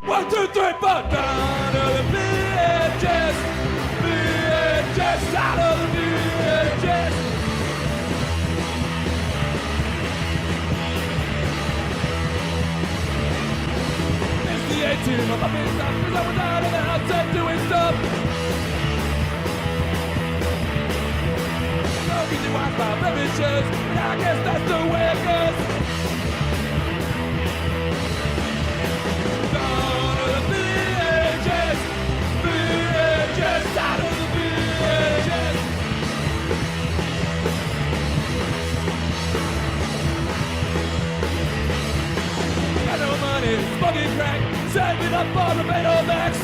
1, 2, 3, 4. Down to the VHS. VHS. Out of the VHS. It's the 18 of my business. Cause I was out of the house and doing stuff. No easy wine by beverages. But I guess that's the way it goes. Down to the VHS. VHS. Out of the VHS. Got no money, smoking crack, saving up for the Betamax.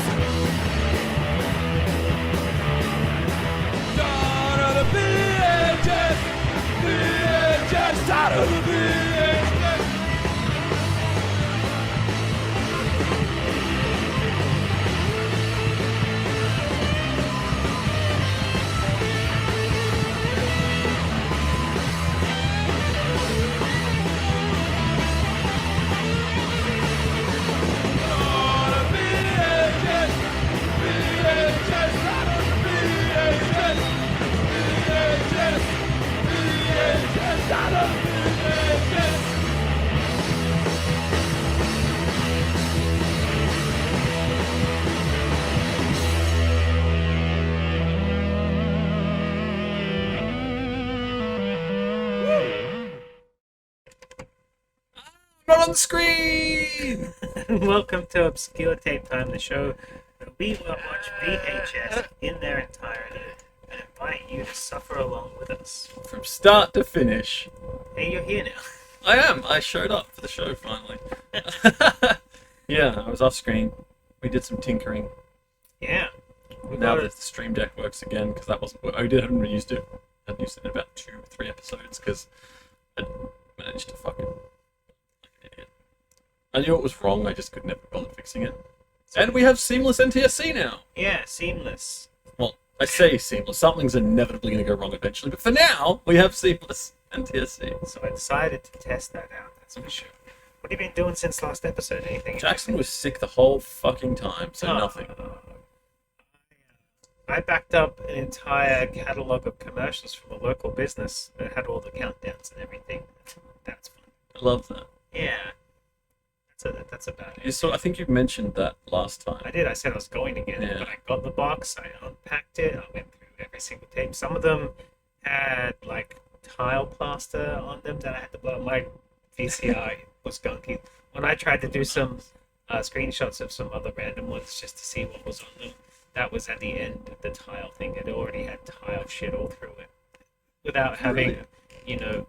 Down to the VHS. VHS. Out of the VHS. Not on the screen! Welcome to Obscure Tape Time, the show where we will watch VHS in their entirety and invite you to suffer along with us. From start to finish. Hey, you're here now. I am. I showed up for the show finally. Yeah, I was off screen. We did some tinkering. Yeah. We Now got that the Stream Deck works again, because that wasn't. I hadn't really used it. I hadn't used it in about 2 or 3 episodes because I managed to fucking. Like an idiot. I knew it was wrong. I just could never bother fixing it. And we have seamless NTSC now. Yeah, seamless. Well, I say seamless. Something's inevitably going to go wrong eventually. But for now, we have seamless NTSC. So I decided to test that out, that's for sure. What have you been doing since last episode? Anything? Jackson was sick the whole fucking time, so Oh. nothing. I backed up an entire catalogue of commercials from a local business that had all the countdowns and everything. That's fun. I love that. Yeah. That's about You it. saw. I think you mentioned that last time. I did. I said I was going to get it, Yeah. but I got the box. I unpacked it. I went through every single tape. Some of them had like tile plaster on them that I had to blow. My VCR was gunky. When I tried to do some screenshots of some other random ones just to see what was on them, that was at the end of the tile thing. It already had tile shit all through it, without having, Really? you know,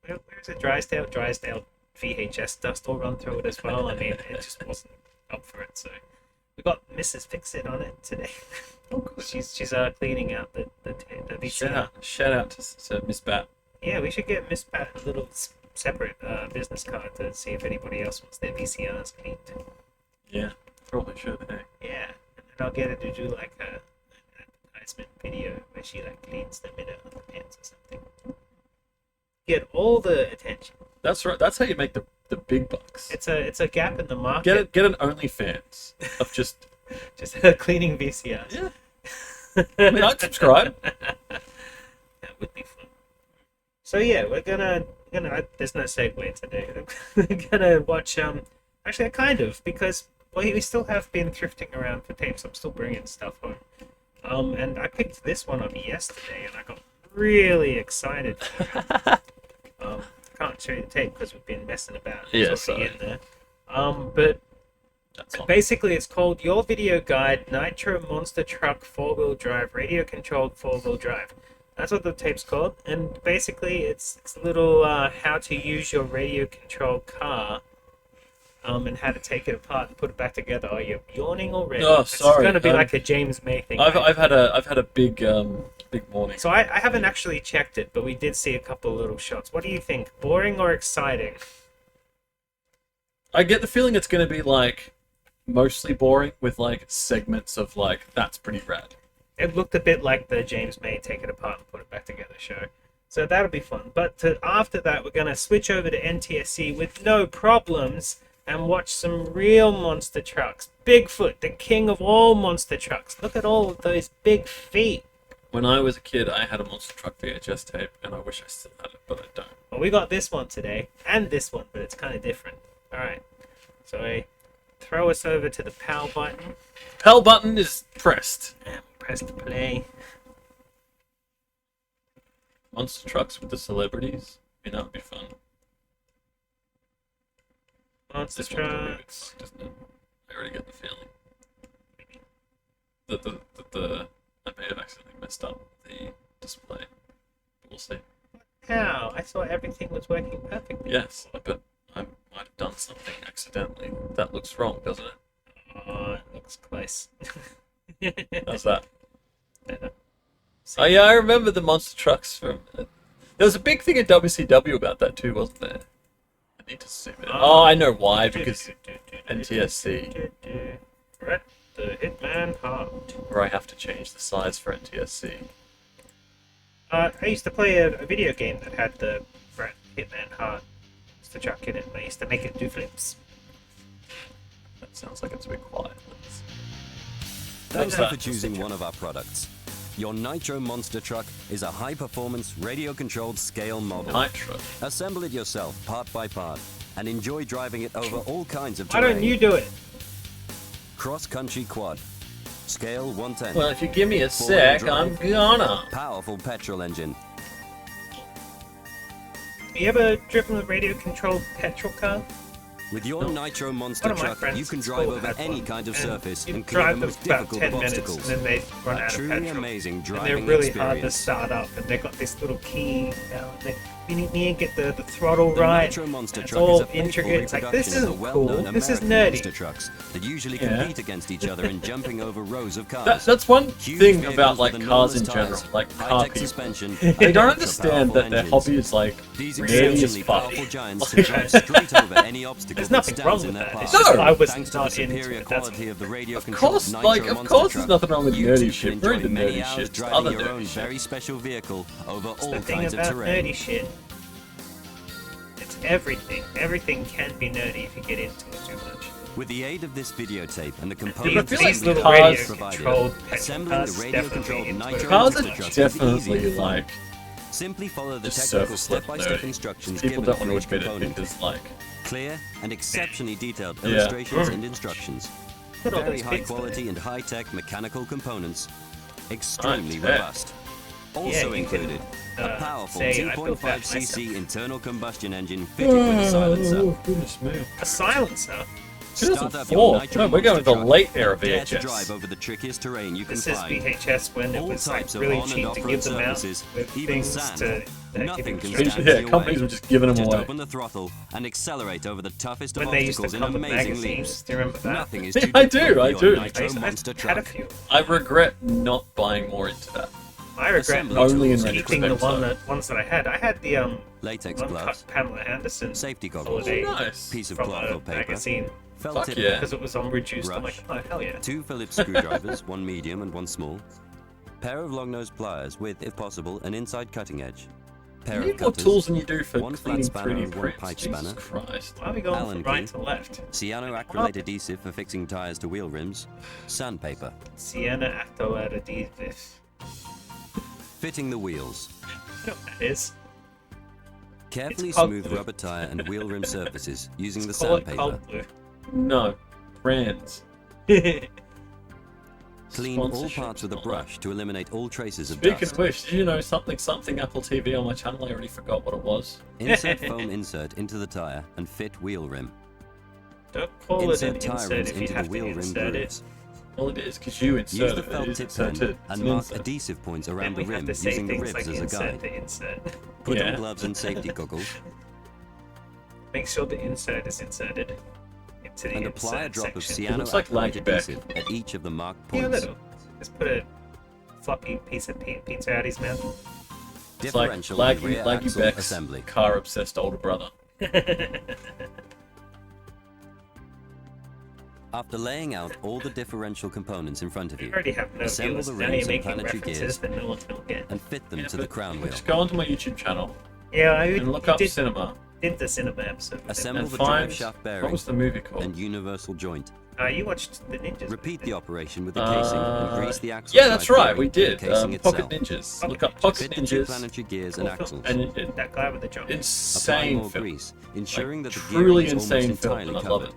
where is it? Drysdale VHS dust all run through it as well. I mean, it just wasn't up for it. So we got Mrs. Fix-It on it today. Oh, good. She's cleaning out the VCR. Shout out to Miss Bat. Yeah, we should get Miss Pat a little separate business card to see if anybody else wants their VCRs cleaned. Yeah, probably should. Hey. Yeah, and then I'll get her to do like an advertisement video where she like cleans them in her underpants or something. Get all the attention. That's right. That's how you make the big bucks. It's a gap in the market. Get an OnlyFans of just. Just her cleaning VCRs. Yeah. I mean, I'd subscribe. That would be fun. So yeah, we're gonna there's no segue today. We're gonna watch actually kind of, because we still have been thrifting around for tapes. I'm still bringing stuff home. And I picked this one up yesterday, and I got really excited. Can't show you the tape because we've been messing about. Yeah, It's already sorry. in there. But That's all. basically, it's called Your Video Guide Nitro Monster Truck 4-Wheel Drive, Radio Controlled 4-Wheel Drive. That's what the tape's called. And basically, it's a little how to use your radio controlled car and how to take it apart and put it back together. Are you yawning already? Oh, This is sorry. going to be like a James May thing. I've had a big morning. So I haven't actually checked it, but we did see a couple of little shots. What do you think? Boring or exciting? I get the feeling it's going to be like mostly boring with like segments of like that's pretty rad. It looked a bit like the James May Take It Apart and Put It Back Together show. So that'll be fun. But after that, we're going to switch over to NTSC with no problems and watch some real monster trucks. Bigfoot, the king of all monster trucks. Look at all of those big feet. When I was a kid, I had a monster truck VHS tape, and I wish I still had it, but I don't. Well, we got this one today, and this one, but it's kind of different. Alright, so I throw us over to the power button, Hell button is pressed. and press the play. Monster trucks with the celebrities. I mean, that would be fun. Monster This one's gonna be a bit trucks. fucked, isn't it? I already get the feeling. The I may have accidentally messed up the display. But we'll see. How? I thought everything was working perfectly. Yes, but I might have done something accidentally. That looks wrong, doesn't it? Oh, it looks close. How's that? Oh yeah, I remember the monster trucks from. There was a big thing in WCW about that too, wasn't there? I need to zoom in. Oh, I know why. Because NTSC, Bret the Hitman Hart. where I have to change the size for NTSC. I used to play a video game that had the Bret Hitman Hart monster truck in it. I used to make it do flips. That sounds like it's a bit quiet. Thank What's you that? for choosing one of our products. Your Nitro Monster Truck is a high-performance, radio-controlled scale model. Nitro. Assemble it yourself, part by part, and enjoy driving it over all kinds of Why terrain. don't you do it? Cross-country quad. Scale 110. Well, if you give me a sec, I'm gonna. Powerful petrol engine. You ever driven a radio-controlled petrol car? With your Nitro Monster One of my Truck, friends you can at drive school over had any one, kind of and surface you and clear the drive most about difficult 10 of minutes, obstacles. and then they run A out of truly petrol. amazing And they're driving really hard to experience. start up, and they got this little key. You need to get the throttle The right. Nitro Monster It's Truck all is a faithful intricate. It's like, this reproduction of isn't the cool. well-known This is American nerdy. monster trucks that usually Yeah. compete against each other in jumping over rows of cars. That's one Huge thing vehicles about like with cars in enormous general, tires, like car high-tech people. suspension, They and don't ultra-powerful understand that their engines. hobby is like These nerdy as exceptionally fuck. powerful giants can drive straight over any obstacle There's that nothing stands wrong in with their that. path. It's just No! I was Thanks to the not into superior it. That's quality of the radio Of controlled course, Nitro like, of Monster course, Truck, there's nothing wrong with you nerdy too shit. can We're enjoy into many nerdy hours shit, just driving other your nerdy own shit. very special vehicle over all the thing kinds of about terrain. nerdy shit. It's everything. Everything can be nerdy if you get into it too much. With the aid of this videotape and the These, components feel like these little cars radio-controlled petrol assembling the cars radio-controlled definitely into Nitro it. Cars Monster are trucks is easy definitely and fun. like Simply follow the just technical surface level step-by-step nerdy. instructions People given don't for want each to admit it component. because like Clear and exceptionally detailed Yeah. illustrations and instructions. Look at all Very those high bits quality there. and high-tech mechanical components. Extremely High-tech. robust. Also you can, included a powerful say, I built that 2.5cc internal combustion engine fitted with a silencer. Oh, goodness me. A silencer. Start up 2004. your Nitro No, we're going with the Monster truck. late era Dare to drive VHS. over the trickiest terrain you can This is find. VHS when it All was like types of really on and cheap to off-road give them out surfaces, with even things sand. to Nothing give can you stand Yeah, in your companies way. were just giving them Just away. open the throttle and accelerate over the toughest when of they used to obstacles in come with amazing magazines. leaps. Do you remember that? Nothing is Yeah, too I difficult do, for I your do. Nitro I Monster had a truck. few. I regret not buying more into that. I regret Assembly not Only in keeping the retrospect, ones that I had. I had the Latex uncut gloves, Pamela Anderson safety goggles, holiday Nice. piece of from cloth a or paper, magazine felt Fuck tip yeah. because it was on reduced. I'm like, Rush. oh hell yeah. 2 Phillips screwdrivers, one medium and one small, pair of long-nosed pliers with, if possible, an inside cutting edge, pair You of need more cutters, tools than you do for one flat cleaning spanner 3D and one prints. pipe Jesus spanner. Christ. Why are we going Allen from right key. to left? cyanoacrylate adhesive for fixing tires to wheel rims, sandpaper, Sienna Actolad Adhesive. fitting the wheels, You know what that is? carefully It's called smooth glue. rubber tire and wheel rim surfaces using the Call it sandpaper, cold blue. No. Brands. clean all Sponsorship parts with a and all brush to eliminate all traces of Speaking dust, of which, did you know something Apple TV on my channel? I already forgot what it was. insert foam insert into the tire and fit wheel rim, Don't call it an insert tire insert rims if you into the have to wheel rim insert it. grooves. Well, it is because you Use inserted the it. felt It's tip inserted. pen It's and an mark insert. adhesive points Then around we the have to rim say using the things ribs like as a insert guide. the insert. Put Yeah. on gloves and safety goggles Make sure the insert is inserted into the and apply a insert drop of section. looks like cyanoacrylate Laggy Beck. adhesive at each of the marked Yeah, a points. little. Just put a floppy piece of pizza out his mouth. It's like Differential and Laggy, rear Laggy axle Beck's assembly. car-obsessed older brother. After laying out all the differential components in front of You you already have no Assemble viewers. the Now you're rims and making planetary references gears. that no one's gonna get. and fit them Yeah, to the but crown wheel. Just go onto my YouTube channel Yeah, and look up did, cinema. did the cinema episode. With him. Assemble And the find drive shaft what bearing was the movie called? and universal joint. You watched the Ninjas. Repeat the operation with the casing and grease the axle. Yeah, that's drive right. bearing We and the did. casing Pocket itself. Ninjas. Pocket Look up Ninjas. Pocket Fit the two Ninjas. planetary gears Cool and film. axles. And it, That guy with the jump. Apply insane more film. grease, ensuring that the gearing Truly is almost insane film, entirely and I love covered. it.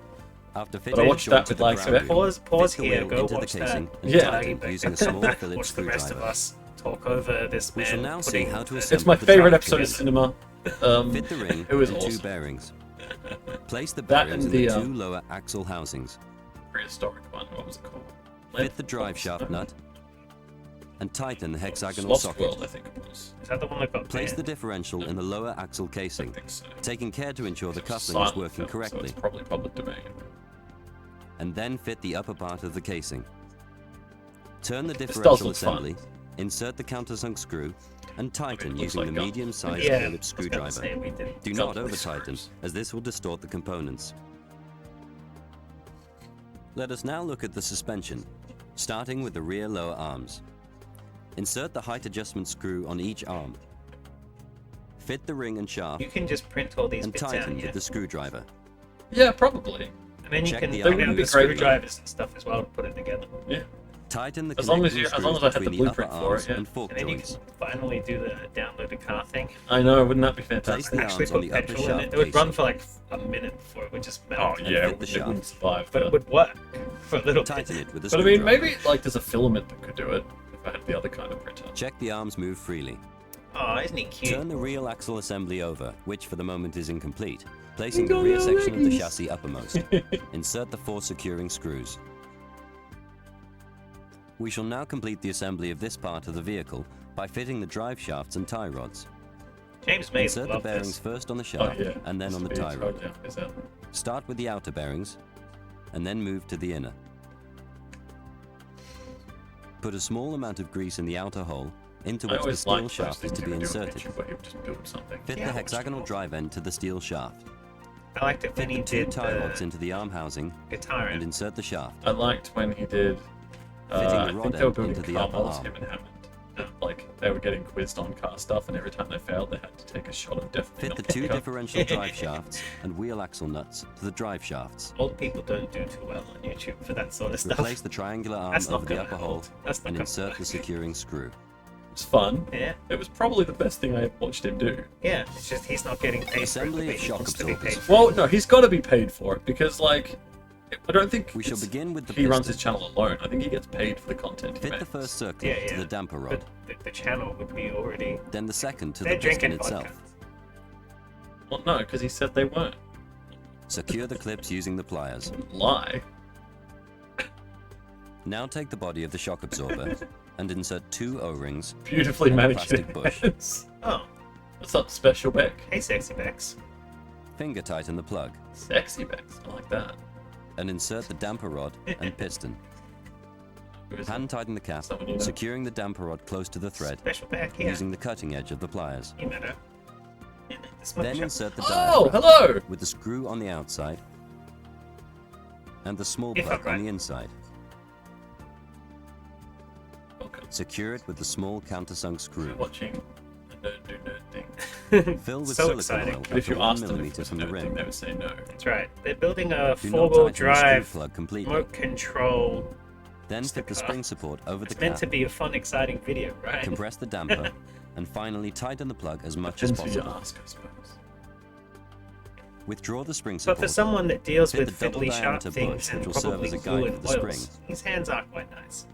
After But fitting I the watched joint that to with the like some ground, Pause fit the here. wheel Go into the watch casing that. and Yeah. tighten it using a small Phillips Watch the rest of screwdriver. us talk over this We man. shall now see putting how to the- assemble It's my the favorite drive episode of together. cinema. Fit the ring It was and awesome. two bearings. Place the That bearings and in the the, two lower axle housings. Prehistoric one. What was it called? Fit the drive shaft nut and tighten the hexagonal Lost socket. World, I think it was. Is that the one that got Place the banned? differential in the lower axle I casing, think so. taking care to ensure the It was a coupling is silent working film, so correctly, it's probably public domain. and then fit the upper part of the casing. Turn the This does differential look fun. assembly, insert the countersunk screw, and tighten looks using like the guns. medium-sized Yeah, Phillips I was gonna say, screwdriver. we did. Do Guns not with over-tighten, screws. as this will distort the components. Let us now look at the suspension, starting with the rear lower arms. Insert the height adjustment screw on each arm. Fit the ring and shaft, You can just print all these and bits out, tighten yeah. with the screwdriver. Yeah, probably. And then you check can the bring other out the would be great, screwdrivers and stuff as well to put it together. Yeah. Tighten the As long as connecting as long as I screws had the between blueprint upper for arms it, yeah. and fork And then you joints. can finally do the download a car thing. I know, wouldn't that be Place fantastic? the Actually arms on put the upper petrol in it. shaft It would run casing. for like a minute before it would just melt. Oh and yeah, fit the it wouldn't shaft. survive. But it would work for a little bit. Tighten it with a But I mean, screwdriver. maybe like there's a filament that could do it if I had the other kind of printer. Check the arms move freely. Oh, isn't he cute? Turn the rear axle assembly over, which for the moment is incomplete, placing the rear section of the chassis uppermost. Insert the 4 securing screws. We shall now complete the assembly of this part of the vehicle by fitting the drive shafts and tie rods. James May Insert the loved bearings this. first on the Oh shaft yeah. and then on the Speeds, tie rod. right, yeah, is that- Start with the outer bearings and then move to the inner. Put a small amount of grease in the outer hole into I which the always steel liked those shaft is things to he be would do on inserted. YouTube, where he would just build something. Fit Yeah, the hexagonal drive end to the steel shaft. I liked it when Fit he the 2 did tie rods the into the arm housing guitar. and insert the shaft. I liked when he did. Fitting the I rod think they were end building into the car upper models, arm. him and Hammond. Like they were getting quizzed on car stuff, and every time they failed, they had to take a shot of definitely Fit not the getting 2 cut. differential drive shafts and wheel axle nuts to the drive shafts. Old people don't do too well on YouTube for that sort of stuff. Replace the triangular arm That's not over the gonna upper hole hold. That's not and gonna insert the work. securing screw. It's fun. Yeah, It was probably the best thing I watched him do. yeah. It's just he's not getting paid Assembly for it. of He shock wants to be absorbers. paid for Well, no, he's got to be paid for it because, like, I don't think We shall it's- begin with the he runs piston. his channel alone. I think he gets paid for the content he Fit the makes. first circle Yeah, to yeah. the damper But rod, the channel would be already. then the second to They're the piston drinking vodka. itself. Well, no, because he said they weren't. Secure the clips using the pliers. Lie. Now take the body of the shock absorber and insert 2 O-rings. Beautifully And a manicured plastic bush. hands. Oh, What's up, Special Beck? hey, sexy Bex. Finger tighten the plug Sexy Becks. I like that. and insert the damper rod and piston. Who is it? Hand tighten the cap, Someone you know. securing the damper rod close to the thread Special back here. using the cutting edge of the pliers. You met her. Yeah, the smoke Then shop. insert the Oh, dial hello! with the screw on the outside and the small If plug I'm right. on the inside. Welcome. Secure it with the small countersunk screw. Watching a nerd do nerd thing. Fill with So silicone exciting. oil But if up to you 1 asked them if it millimeter was a from the nerd thing, rim. they would say no. That's right. They're building a Do not four-wheel tighten the screw drive plug completely. remote control. Then Just a fit the car. spring support over the It's meant cap, to be a fun, exciting video, right? compress the damper, and finally tighten the plug as much as Depends who you possible. ask, I suppose. Withdraw the spring But support. for someone that deals Fit with the double fiddly sharp diameter things bush, and which will serve probably as a glue guide and for the oils, spring. his hands are quite nice.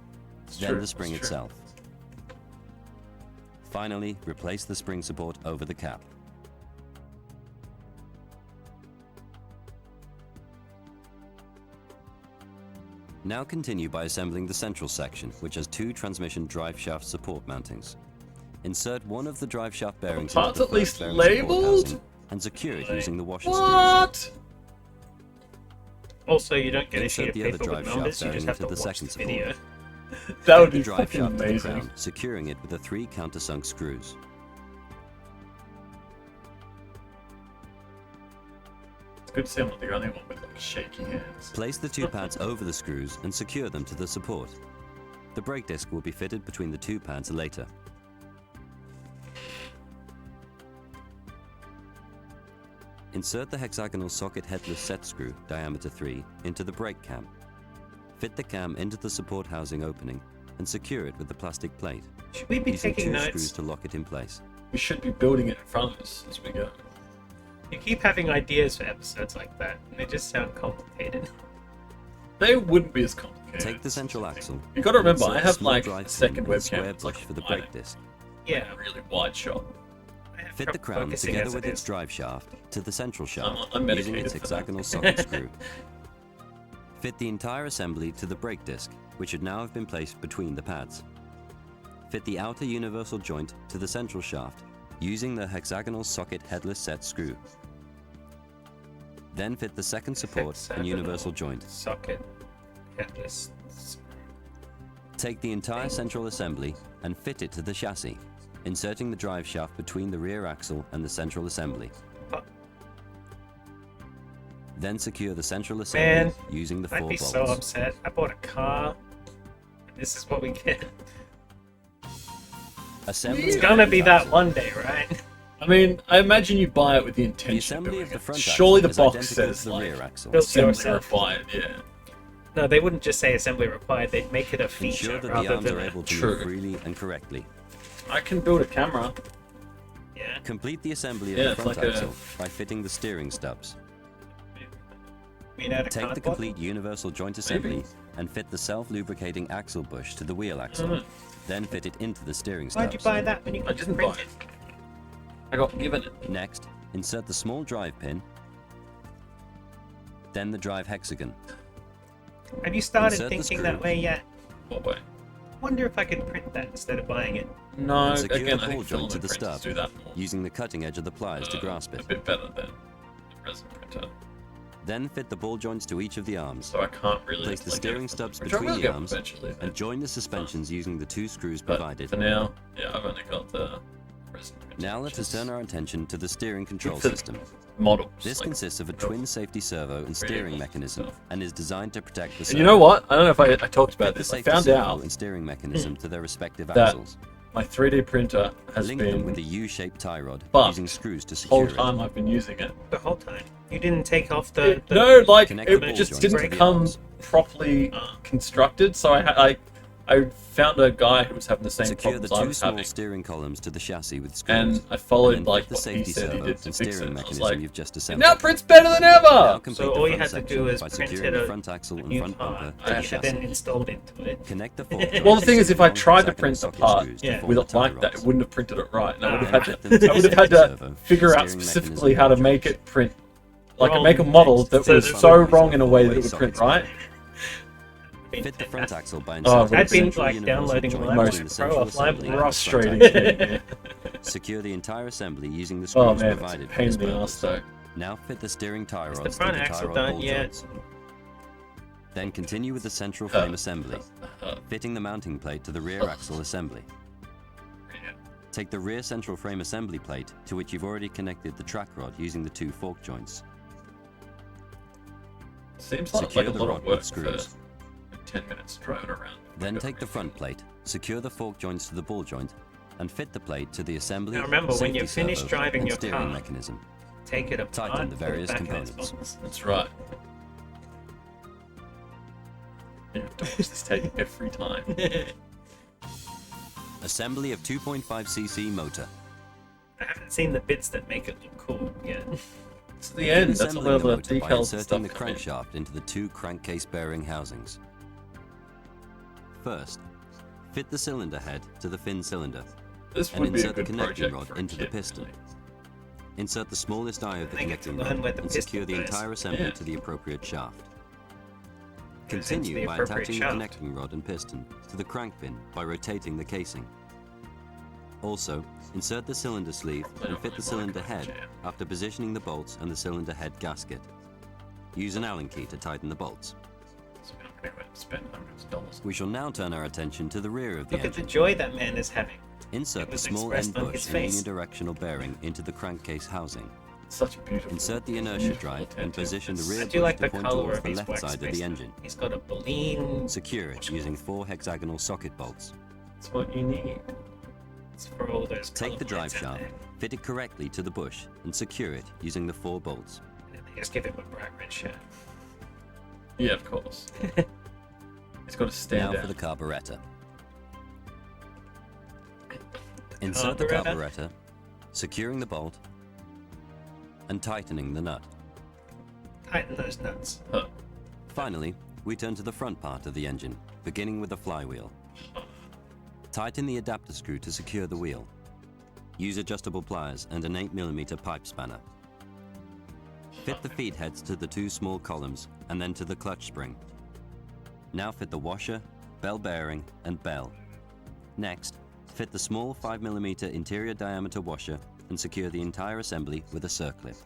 It's Then true, the spring it's true. itself. Finally, replace the spring support over the cap. Now continue by assembling the central section, which has 2 transmission drive shaft support mountings. Insert one of the drive shaft bearings parts into at the least first bearing support labelled? housing and secure it using the washer screws. What? Also, you don't get a Insert sheet of the other paper with drive shaft numbers, you bearing just have to into the watch second the support. video. That would The be drive fucking shaft to the amazing. crown, securing it with the 3 countersunk screws. It's good to see I'm not the only one with like shaky hands. Place the 2 pads over the screws and secure them to the support. The brake disc will be fitted between the 2 pads later. Insert the hexagonal socket headless set screw, diameter 3, into the brake cam. Fit the cam into the support housing opening and secure it with the plastic plate, Should we be using taking 2 screws notes? to lock it in place. We should be building it in front of us as we go. You keep having ideas for episodes like that, and they just sound complicated. They wouldn't be as complicated. Take the central axle. You got to and remember, insert I a have small like drive a second pin and webcam. square It's like bush for the wide, brake disc. Yeah, a really wide shot. I have Fit the trouble crown focusing together as with it its is. drive shaft to the central shaft I'm using medicated its for that. hexagonal socket screw. Fit the entire assembly to the brake disc, which should now have been placed between the pads. Fit the outer universal joint to the central shaft using the hexagonal socket headless set screw. Then fit the second support and Hexagonal universal joint. Socket headless. Take the entire central assembly and fit it to the chassis, inserting the drive shaft between the rear axle and the central assembly. Oh. Then secure the central assembly Man, using the I'd 4 be bolts. so upset. I bought a car. And this is what we get. Assembly It's of gonna the be front that one day, right? I mean, I imagine you buy it with the The intention assembly of of doing the it. front Surely the axle is box identical says to the like rear axle. Built assembly yourself. required. Yeah. No, they wouldn't just say assembly required. They'd make it a feature Ensure that rather the arms than are a... able to True. move freely and correctly. I can build a camera. Yeah. Complete the assembly of Yeah, the it's front like a- axle by fitting the steering stubs. Made out of Take the cardboard? complete universal joint assembly and fit the self-lubricating axle bush to the wheel axle. Then fit it into the steering stubs. Why'd you buy that when you I could just didn't print buy it? I got given it. Next, insert the small drive pin, then the drive hexagon. Have you started Insert the thinking screw. that way yet? What way? Wonder if I could print that instead of buying it. No, And secure again, the I ball think joint to filament the printers stub do that more. using the cutting edge of the pliers to grasp A it. bit better than the resin printer. Then fit the ball joints to each of the arms. So I can't really Place the like, steering get it stubs which I between will the get arms eventually, and join the suspensions using the 2 screws but provided. for now, yeah, I've only got the resin printer. Now let which us is turn our attention to the steering control the system. models. This like- consists of a twin safety servo and steering Really mechanism stuff. and is designed to protect the And servo. you know what? I don't know if I talked about Fit the this. I safety found servo out and steering mechanism to their respective that axles. my 3D printer has Link them been with a U-shaped tie rod But using screws to the secure whole it. time I've been using it. The whole time. You didn't take off the... No, like Connect the ball it just joints didn't to the come arms. properly constructed. So I found a guy who was having the same Secure the problems I 2 was small having, steering columns to the chassis with screws. and I followed then like fit the what he safety said he servo did to and fix it. steering And I was mechanism like, you've just it assembled. now prints better than Now ever. complete So the all you front had to section do is by printed securing the a front axle and new front part bumper to that the you had then chassis. installed into it. Connect the fork Well, joints Well, the thing is, if I to the tried to hexagonal print the socket part screws Yeah. to with form it the like tie that, it rods. wouldn't have printed it right, and I would have Ah. had Fit to. them to I would the have had safety to servo, figure out steering specifically mechanism, how to and make joints. it print, like Wrong make a model next. that So was the- so wrong in a way that it would Sockets print right. Fit the front axle by Oh, inserting I'd the been, central like, universal downloading joint Live between the Pro central off Live assembly and the front Frustrating. axle. thing, yeah. Secure the entire assembly using the Oh screws man, it's a provided for pain this in the purpose. ass though. Now fit the steering tie Is the rods to front the tie axle rod done ball yet? joints. Then continue with the central frame assembly, fitting the mounting plate to the rear axle assembly. Take the rear central frame assembly plate, to which you've already connected the track rod using the 2 fork joints. Seems like, Secure a the lot rod of with work for screws. 10 minutes driving around. Then take the front plate, secure the fork joints to the ball joint, and fit the plate to the assembly, Now remember, when safety you're finished servo, driving and your steering car, mechanism. Take it apart, Tighten the put it various back in its components. box. That's right. Yeah, dodge this take every time. Assembly of 2.5cc motor. I haven't seen the bits that make it look cool yet. It's the end. That's Assembling all the the motor by details and stuff. inserting the come in. crankshaft into the 2 crankcase bearing housings. First, fit the cylinder head to the fin cylinder. This and would be a insert the good connecting project rod for a into the kid, piston. really. Insert the smallest eye of the I get to connecting learn rod where the and piston secure the goes. entire assembly Yeah. to the appropriate shaft. Goes into Continue the by appropriate attaching shaft. the connecting rod and piston to the crank pin by rotating the casing. Also, insert the cylinder sleeve and fit the cylinder head after positioning the bolts and the cylinder head gasket. Use an Allen key to tighten the bolts. So we're not going to go out and spend hundreds of dollars. We shall now turn our attention to the rear of the Look at the engine. joy that man is having. Insert It the was small expressed end on bush his and face. unidirectional bearing into the crankcase housing. Such a beautiful. Insert the inertia drive and position the rear I bush do like to the point color towards of the his left wax side of face. the engine. He's got a baleen. Secure it using 4 hexagonal socket bolts. That's what you need. It's for all those Take the color drive blind out shaft, there. fit it correctly to the bush and secure it using the 4 bolts. And then they just give him a bright red shirt. Yeah, of course. It's got to stand Now out. for the carburetor. Insert the carburetor, securing the bolt, and tightening the nut. Tighten those nuts. Huh. Finally, we turn to the front part of the engine, beginning with the flywheel. Tighten the adapter screw to secure the wheel. Use adjustable pliers and an 8mm pipe spanner. Fit the feed heads to the 2 small columns and then to the clutch spring. Now fit the washer, bell bearing, and bell. Next, fit the small 5mm interior diameter washer and secure the entire assembly with a circlip.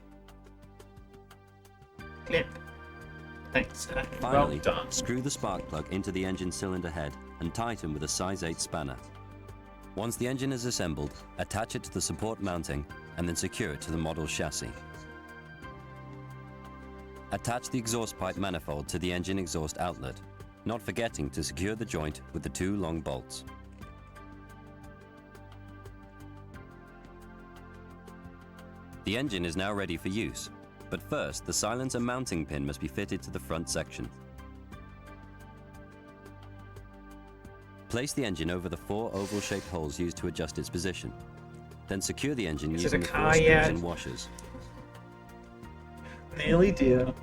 Clip. Thanks, sir. Finally, done. screw the spark plug into the engine cylinder head and tighten with a size 8 spanner. Once the engine is assembled, attach it to the support mounting and then secure it to the model's chassis. Attach the exhaust pipe manifold to the engine exhaust outlet, not forgetting to secure the joint with the 2 long bolts. The engine is now ready for use, but first the silencer mounting pin must be fitted to the front section. Place the engine over the 4 oval-shaped holes used to adjust its position. Then secure the engine Is it using a the 4 car screws yet? and washers. Nearly dear.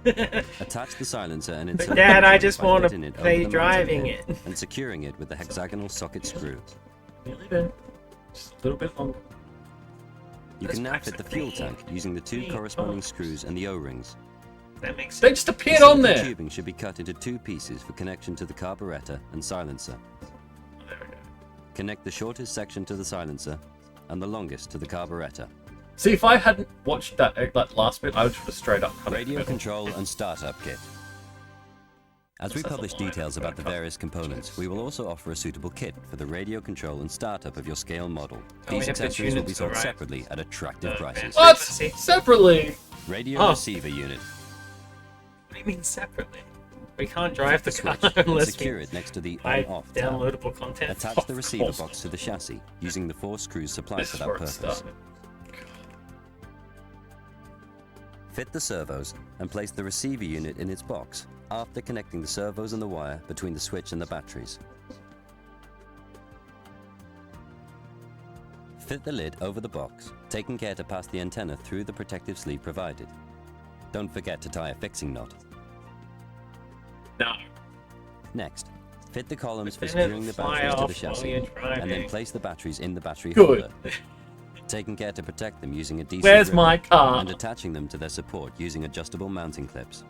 Attach the silencer and But insert Dad, the I engine just by want fitting to it over play the mounting driving pin it. and securing it with the hexagonal socket screw. Nearly there. Just a little bit longer. You This can now pipes fit the are fuel clean. tank using the 2 Clean. corresponding Oh. screws and the O-rings. That makes They sense. just appeared The on silicon there. tubing should be cut into 2 pieces for connection to the carburetor and silencer. There we go. Connect the shortest section to the silencer and the longest to the carburetor. See, if I hadn't watched that last bit, I would have straight up cut it in the Radio middle. control and startup kit. As we That's a publish line details I'm about the gonna cut. various components, we will also offer a suitable kit for the radio control and startup of your scale model. we These have the accessories will be units, sold right? separately at attractive prices. What? See? Separately? Radio Oh. receiver unit. What do you mean separately? We can't drive the car Switch and unless secure we it next to the buy on-off tab. downloadable content. Attach the Of receiver course. box to the chassis using the 4 screws supplied This for is that where it purpose. started. Fit the servos and place the receiver unit in its box after connecting the servos and the wire between the switch and the batteries. Fit the lid over the box, taking care to pass the antenna through the protective sleeve provided. Don't forget to tie a fixing knot. No. Next, fit the columns for But then securing the it'll fly batteries to the off while chassis, you're and then driving. place the batteries in the battery Good. holder, taking care to protect them using a DC Where's ribbon my car? and attaching them to their support using adjustable mounting clips.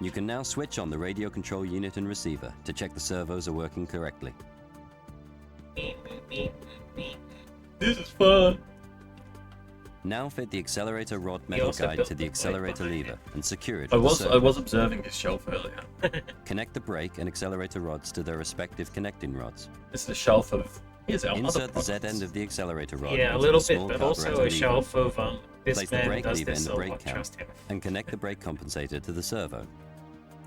You can now switch on the radio control unit and receiver to check the servos are working correctly. This is fun. Now fit the accelerator rod He metal also guide built to the the brake accelerator behind lever and secure it I with the was servo. observing his shelf earlier. Connect the brake and accelerator rods to their respective connecting rods. It's the shelf of. Here's our other Insert the Z products. end of the accelerator rod Yeah, a into little the bit, small but also carburetor a lever shelf of this Place the man brake does lever this, in the so brake I'll cam trust him. and connect the brake compensator to the servo.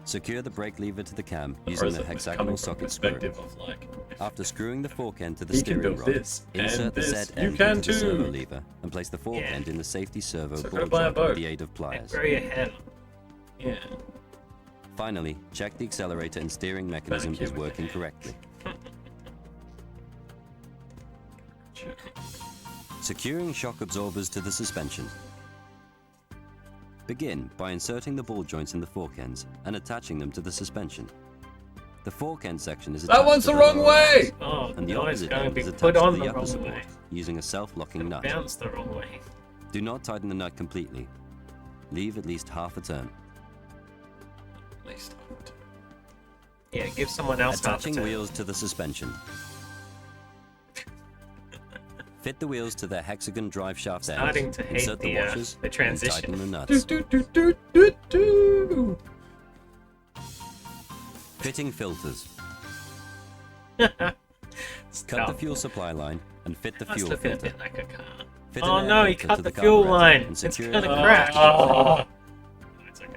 Secure the brake lever to the cam Or using is the it coming hexagonal from socket screw. perspective of like, if After screwing the fork end to the he can steering do rod, this and insert the this, Z you end can into the servo too. lever and place the fork Yeah. end in the safety servo So go ball buy a joint boat. with the aid of And pliers. grow your hair. Yeah. Finally, check the accelerator and steering mechanism you is with working the- correctly. Sure. Securing shock absorbers to the suspension. Begin by inserting the ball joints in the fork ends and attaching them to the suspension. The fork end section is attached That one's to the wrong lower way! arms, Oh, and the no, it's opposite going to end be is put attached to on the the upper wrong support way. using a self-locking nut. Bounced the wrong way. Do not tighten the nut completely. Leave at least half a turn. At least I would. Yeah, give someone else half a Attaching turn. wheels to the suspension. Fit the wheels to their hexagon drive shaft ends. Starting to hate Insert the the, washers the and transition. tighten the Do, nuts. do, do, do, do, do. Fitting filters. Cut Stop. the fuel supply line and fit the That's fuel looking a filter. bit like a car. Fit Oh an air no, he filter cut to the the fuel carburetor line. and It's secure gonna the crash. Ah. It's okay.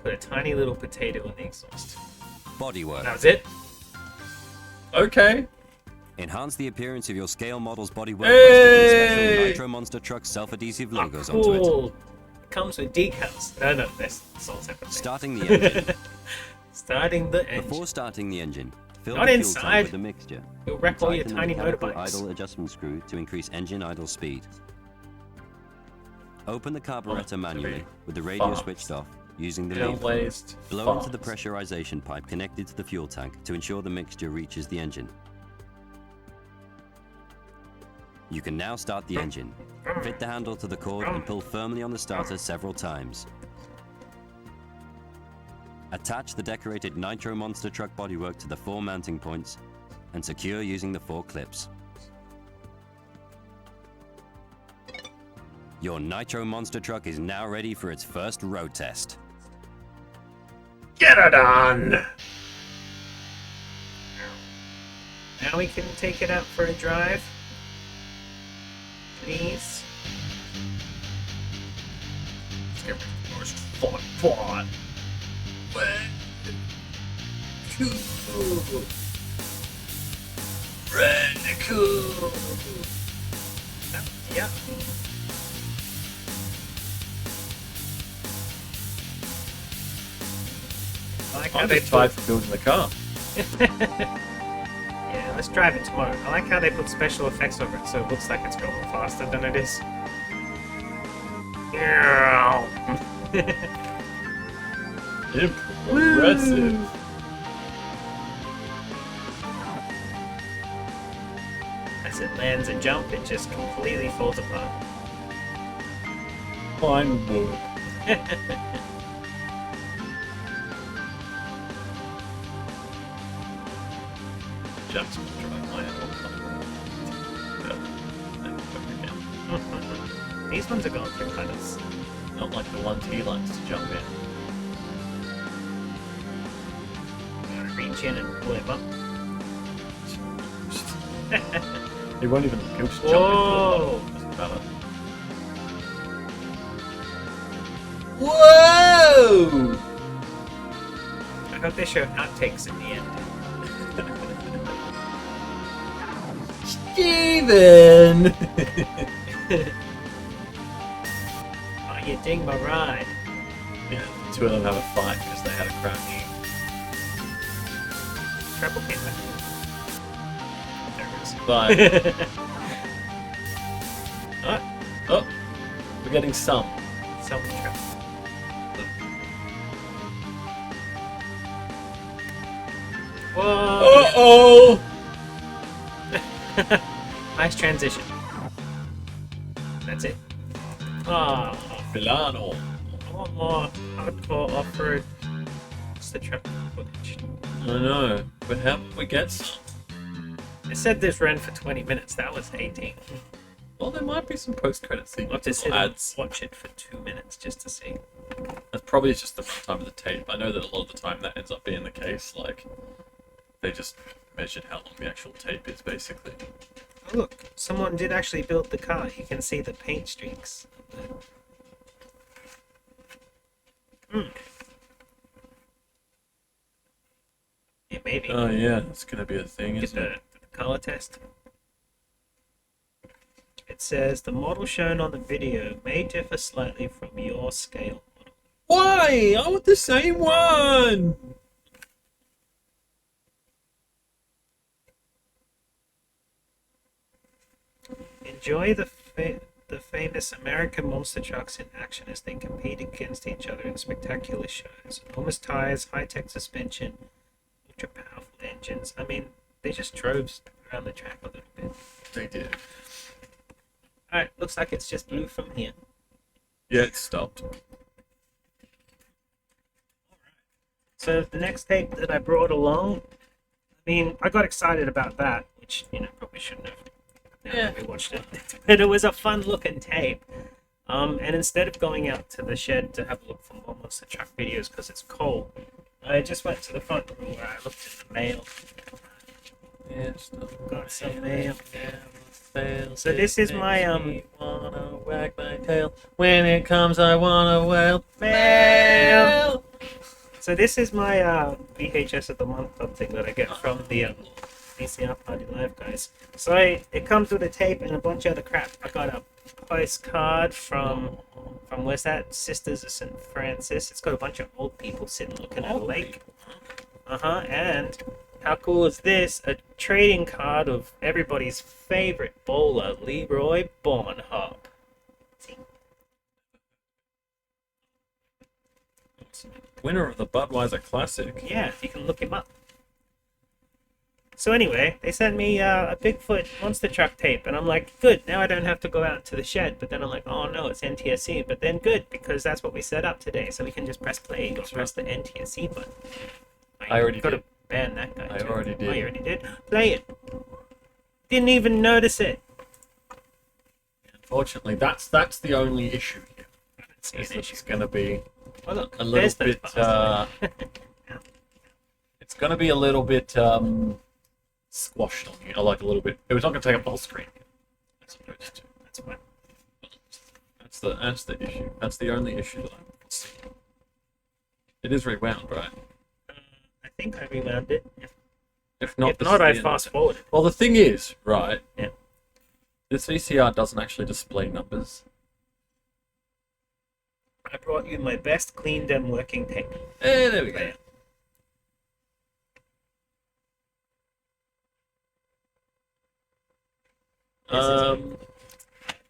Put a tiny little potato in the exhaust. bodywork. That was it? Okay. Enhance the appearance of your scale model's bodywork by sticking special Hey! Nitro Monster Truck self-adhesive logos onto it. Cool. Comes with decals. No, that's all separate. Starting the engine. Starting the engine. Before starting the engine, fill Not the fuel inside. tank with the mixture. You'll wreck all your Tighten the tiny mechanical motorbikes. idle adjustment screw to increase engine idle speed. Open the carburetor manually with the radio fast. switched off using the Hell lever. blazed. Blow into the fast. pressurization pipe connected to the fuel tank to ensure the mixture reaches the engine. You can now start the engine. Fit the handle to the cord and pull firmly on the starter several times. Attach the decorated Nitro Monster Truck bodywork to the 4 mounting points and secure using the 4 clips. Your Nitro Monster Truck is now ready for its first road test. Get it on! Now we can take it out for a drive. Please. Let's get first fought. Radical. Yeah. I like how I'm they just tired from building the car. Yeah, let's drive it tomorrow. I like how they put special effects over it so it looks like it's going faster than it is. Yeah. Impressive. As it lands a jump, it just completely falls apart. Fine wood. Jackson will drive my again. These ones are going through puddles. Not like the ones he likes to jump in. Reach in and pull him up. He won't even ghost jump Whoa! into it. Doesn't matter. Whoa! I hope they show outtakes in the end. Steven! Oh, you ding my ride. Yeah, the two of them have a fight because they had a crash. Treble came back. There it is. But oh, we're getting some. Some treble. Whoa! Uh-oh! Nice transition. That's it. Ah, Milano. I want more hardcore off-road. What's the treble footage? I know, but how did we get some? It said this ran for 20 minutes. That was 18. Well, there might be some post-credit I'll have to sequences sit or and ads. watch it for 2 minutes just to see. That's probably just the time of the tape. I know that a lot of the time that ends up being the case. Like, they just measured how long the actual tape is, basically. Oh, look, someone did actually build the car. You can see the paint streaks. Yeah, maybe. Oh yeah, that's gonna be a thing, Get isn't it? the color test. It says the model shown on the video may differ slightly from your scale model. Why? I want the same one! Enjoy the famous American monster trucks in action as they compete against each other in spectacular shows. Enormous tires, high-tech suspension, ultra-powerful engines. I mean, they just drove around the track a little bit. They did. Alright, looks like it's just blue from here. Yeah, it stopped. So the next tape that I brought along, I mean, I got excited about that, which, probably shouldn't have. Now that we watched it. But it was a fun looking tape. And instead of going out to the shed to have a look for more Monster Truck videos because it's cold, I just went to the front room where I looked at the mail. Yes, Got some mail. So So this is my, wanna wag my tail. When it comes, I wanna wail. So this is my VHS of the month club thing that I get from the VCR Party Live, guys. So it comes with a tape and a bunch of other crap. I got a postcard from where's that? Sisters of St. Francis. It's got a bunch of old people sitting looking at a lake. And how cool is this? A trading card of everybody's favorite bowler, Leroy Bonhop. Winner of the Budweiser Classic. Yeah, you can look him up. So anyway, they sent me a Bigfoot monster truck tape, and I'm like, good, now I don't have to go out to the shed. But then I'm like, oh no, it's NTSC. But then good, because that's what we set up today, so we can just press play or press the NTSC button. I already got did. to ban that guy. I too. already did. Oh, you already did? Play it. Didn't even notice it. Unfortunately, that's the only issue here. I didn't see Is an that issue. it's going to be Oh look, a there's little those bit. It's going to be a little bit squashed on you, or like a little bit. It was not going to take up the whole screen. As opposed to. That's fine. That's the issue. That's the only issue that I see. It is rewound, right? I think I rewound it. If not, If this not, is I the end. fast forwarded. Well, the thing is, right? Yeah. This VCR doesn't actually display numbers. I brought you my best cleaned and working tape. There we go.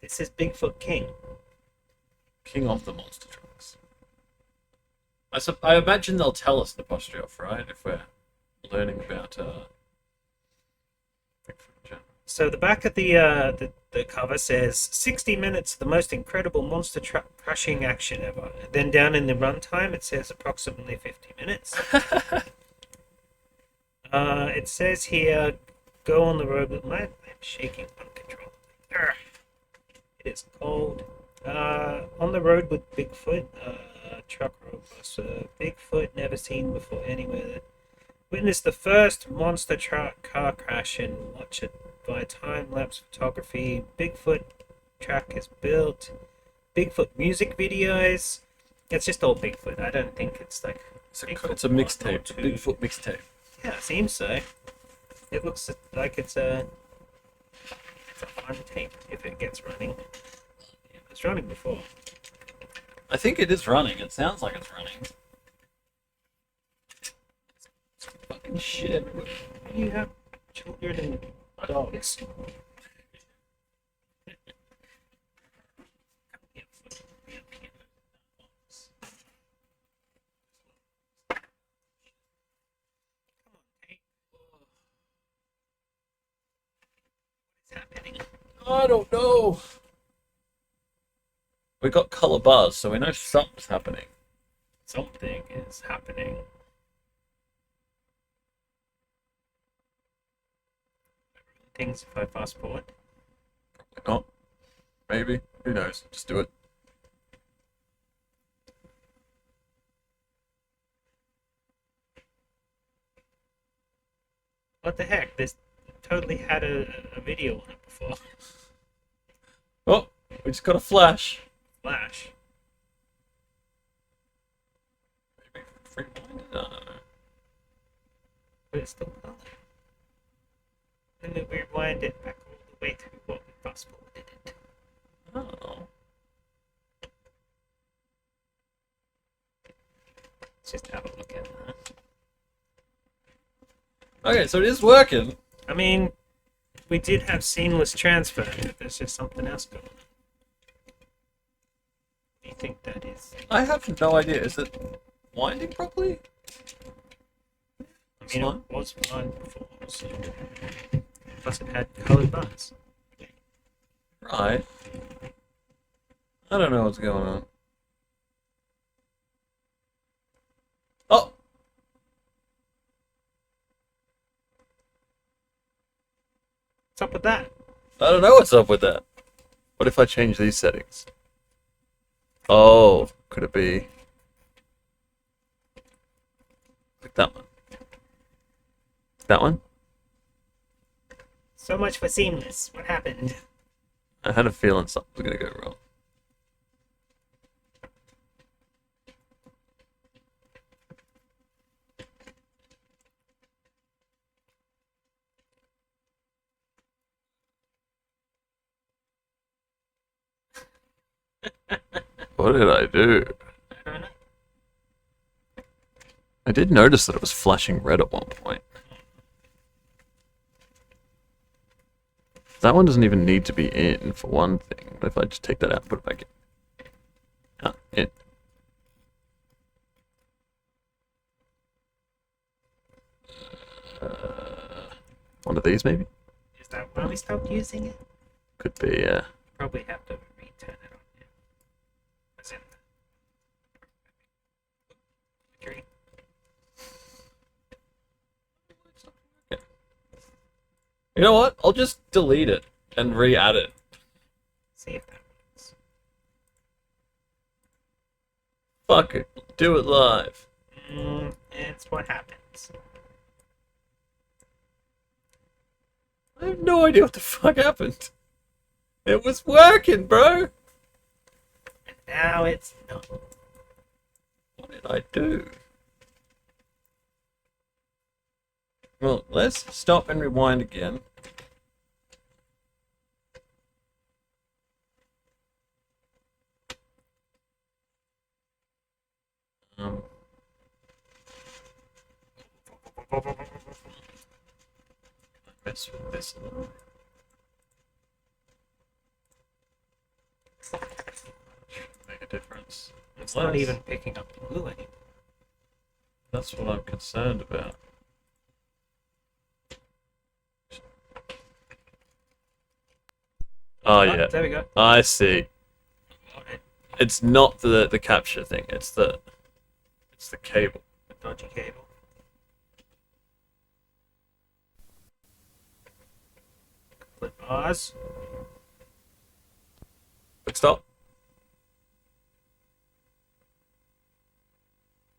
This is Bigfoot King. King of the monster trucks. I imagine they'll tell us the apostrophe off, right? If we're learning about Bigfoot in general. So the back of the cover says 60 minutes, the most incredible monster truck crushing action ever. Then down in the runtime it says approximately 50 minutes. It says here, go on the road with I'm shaking uncontrollably. Urgh. It is cold. On the road with Bigfoot, truck road bus. Bigfoot never seen before anywhere. Witness the first monster truck car crash and watch it by time-lapse photography. Bigfoot track is built. Bigfoot music videos. It's just all Bigfoot. I don't think it's like It's a Bigfoot mixtape. 1 or A 2. Bigfoot mixtape. Yeah, it seems so. It looks like it's a fun tape if it gets running. Yeah, it's running before. I think it is running. It sounds like it's running. Fucking shit everywhere. You have children and dogs. Happening. I don't know. We got color bars, so we know something's happening. Something is happening. Things if I fast forward. Probably not. Maybe. Who knows? Just do it. What the heck? This totally had a video on it before. Oh, we just got a flash. Flash. Maybe rewind it? I don't know. But it's still color. And then we rewind it back all the way to what we fast forwarded it. Oh. Let's just have a look at that. Okay, so it is working. I mean, we did have seamless transfer, but there's just something else going on. What do you think that is? I have no idea. Is it winding properly? I mean, it was fine before, so... Plus it had colored bars. Right. I don't know what's going on. Oh! What's up with that? I don't know what's up with that. What if I change these settings? Oh, could it be? Like that one. That one? So much for seamless. What happened? I had a feeling something was gonna go wrong. What did I do? I don't know. I did notice that it was flashing red at one point. That one doesn't even need to be in, for one thing. If I just take that out and put it back in. Ah, in. One of these, maybe? Is that why we stopped using it? Could be, yeah. Probably have to return it on. Yeah. As in. Agree. You know what? I'll just delete it and re-add it. See if that works. Fuck it. Do it live. It's what happens. I have no idea what the fuck happened. It was working, bro. And now it's not. What did I do? Well, let's stop and rewind again. Mess with this a little. Make a difference. It's not even picking up the blue anymore. That's what I'm concerned about. Oh yeah, There we go. I see. Alright, It's not the capture thing. It's the cable. dodgy cable. Flip bars. Quick stop.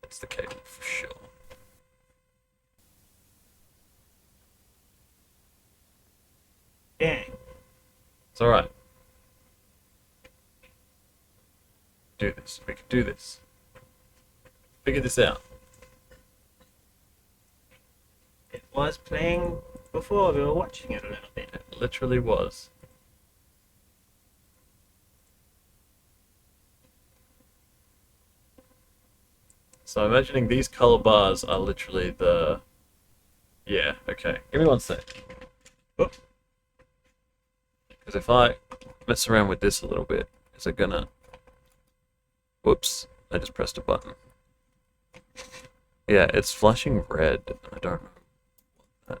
It's the cable for sure. Dang. It's alright. Do this. We can do this. Figure this out. It was playing before, we were watching it a little bit. It literally was. So I'm imagining these color bars are literally the... Yeah, okay. Give me one sec. Because if I mess around with this a little bit, is it gonna... Whoops, I just pressed a button. Yeah, it's flashing red. I don't know. What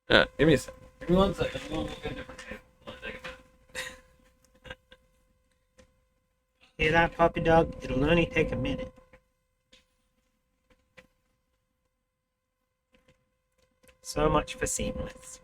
that... Yeah, give me a sec. Give me one second. We'll get a different table. I'll take a minute. Hear that, puppy dog? It'll only take a minute. So much for seamless.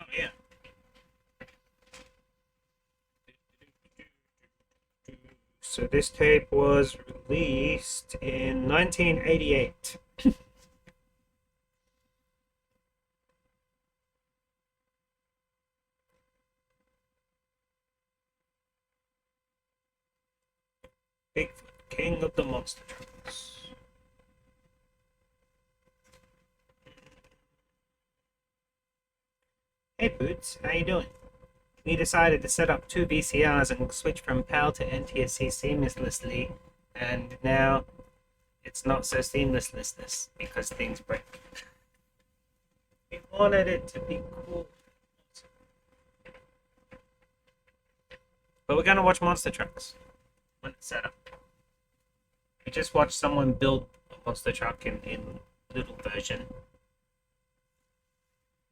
Oh yeah. So this tape was released in 1988. Bigfoot, King of the Monster Trucks. Hey Boots, how you doing? We decided to set up two VCRs and switch from PAL to NTSC seamlessly, and now it's not so seamlessness because things break. We wanted it to be cool. But we're gonna watch Monster Trucks when it's set up. We just watched someone build a monster truck in little version.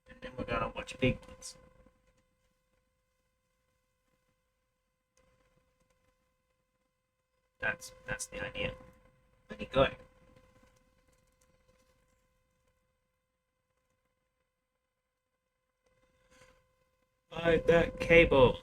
And then we're gonna watch big ones. That's the idea. Where'd he go? Hide that cable.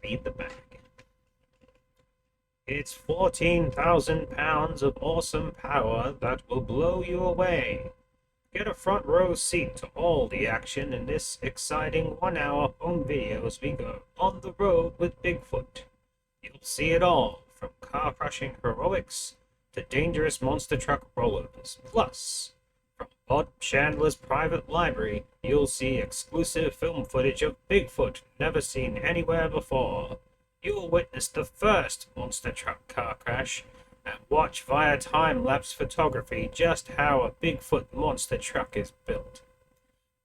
read the back. It's 14,000 pounds of awesome power that will blow you away. Get a front row seat to all the action in this exciting 1-hour home video as we go on the road with Bigfoot. You'll see it all, from car-crushing heroics to dangerous monster truck rollovers. Plus, from Bob Chandler's private library, you'll see exclusive film footage of Bigfoot never seen anywhere before. You'll witness the first monster truck car crash and watch via time-lapse photography just how a Bigfoot monster truck is built.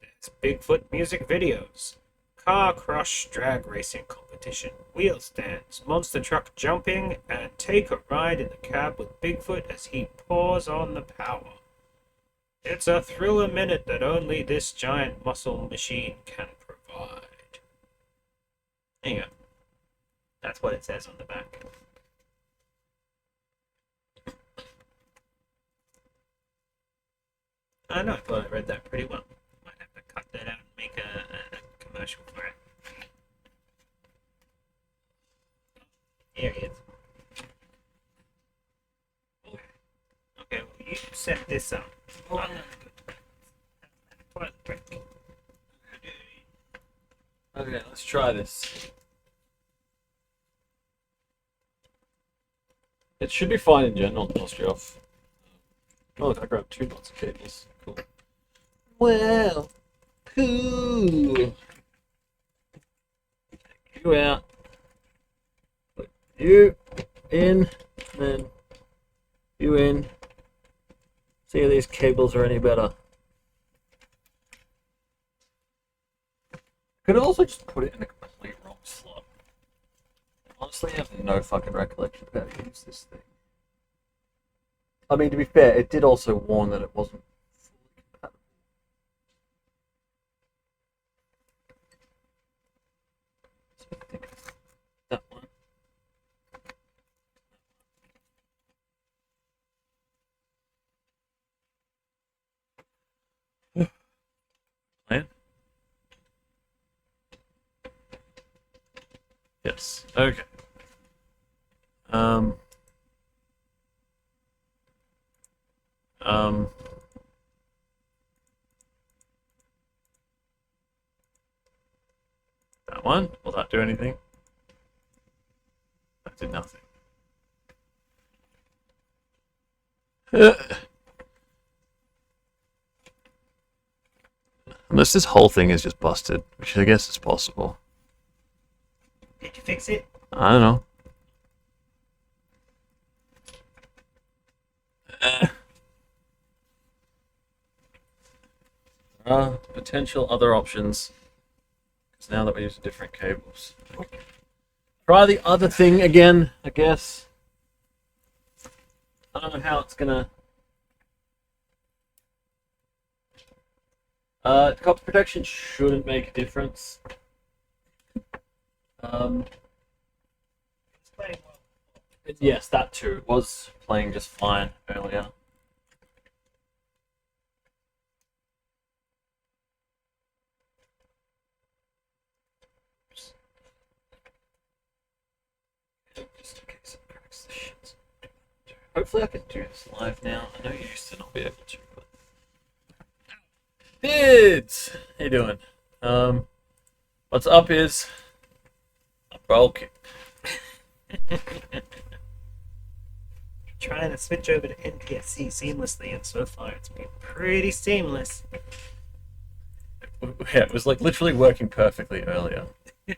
There's Bigfoot music videos, car crush drag racing competition, wheel stands, monster truck jumping, and take a ride in the cab with Bigfoot as he pours on the power. It's a thriller minute that only this giant muscle machine can provide. There you go. That's what it says on the back. I know, I thought I read that pretty well. Might have to cut that out and make a commercial for it. Here he is. Okay, well, you set this up. I'm gonna go toilet break. Okay, let's try this. It should be fine in general, Austria off. Oh, look, I grabbed 2 lots of cables. Cool. Well, cool. You out. Put you in, then you in. See if these cables are any better. Could also just put it in a complete wrong slot. Honestly, I have no fucking recollection of how to use this thing. I mean, to be fair, it did also warn that it wasn't fully compatible. So I think it's that one. Plan? Yes. Okay. That one? Will that do anything? That did nothing. Unless this whole thing is just busted, which I guess is possible. Did you fix it? I don't know. There are potential other options. Because now that we're using different cables. Try the other thing again, I guess. I don't know how it's gonna... copper protection shouldn't make a difference. It's playing well. Yes, that too. It was playing just fine earlier. Just in case it cracks the shit. Hopefully I can do this live now. I know you used to not be able to, but... Bids! How you doing? What's up is... I broke it. Trying to switch over to NTSC seamlessly, and so far it's been pretty seamless. Yeah, it was like literally working perfectly earlier.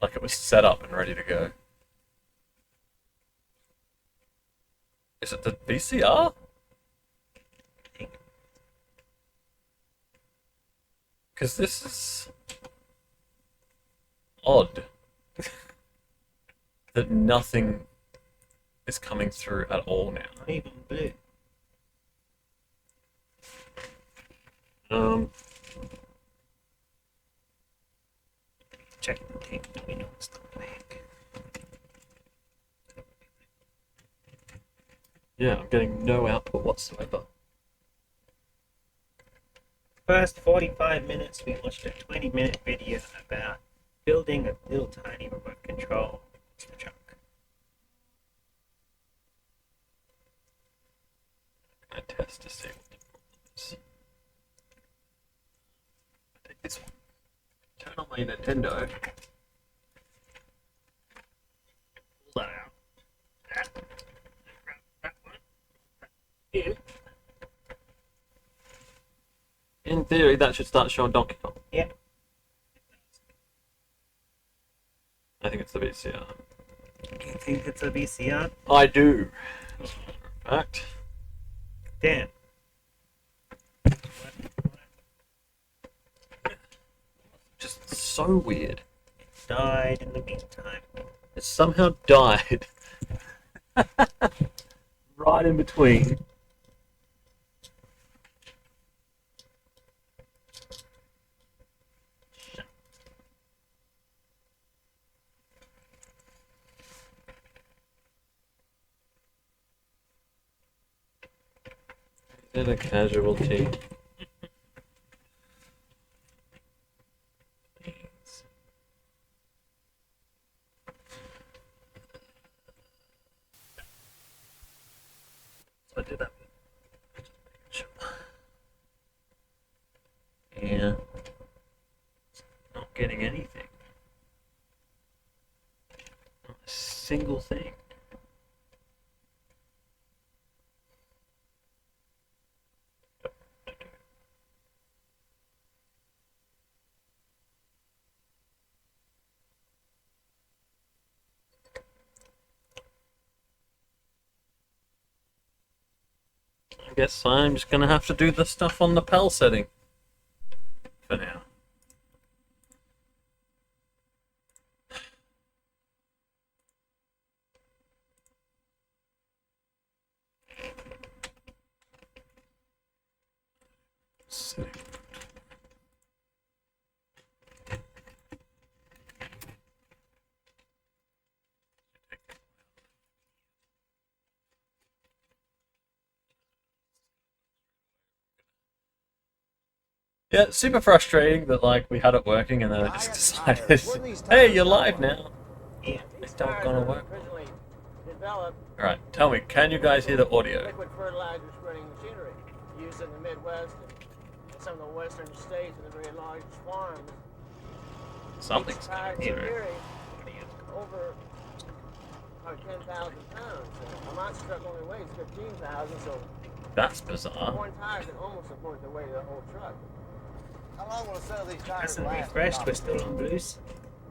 Like it was set up and ready to go. Is it the VCR? Because this is odd that nothing is coming through at all now. Not even blue. Check the tape. Do we know it's not blank? Yeah, I'm getting no output whatsoever. First 45 minutes, we watched a 20-minute video about building a little tiny remote control It's the truck. I test to see what the problem is. I take this one. Turn on my Nintendo. Pull that out. That. Grab that one. Here. In theory, that should start showing Donkey Kong. Yeah. I think it's the VCR. You think it's a VCR? I do. As a matter of fact. Damn. Just so weird. Died in the meantime. It somehow died. Right in between. In a casualty. So I did that. Yeah. Not getting anything. Not a single thing. I guess I'm just gonna have to do the stuff on the PAL setting. For now. Setting. Yeah, it's super frustrating that like we had it working and then it just decided, hey, you're live now. Yeah. It's not gonna work. Originally developed Alright, tell me, can you guys hear the audio? liquid fertilizer spreading machinery used in the Midwest and some of the western states in the very large farms. Something's Each tire coming can through. carry over 10,000 pounds. A monster truck only weighs 15,000, so That's bizarre. one tire can almost support the weight of the whole truck. How long will a set of these tires Hasn't last? refreshed. We're still on blues.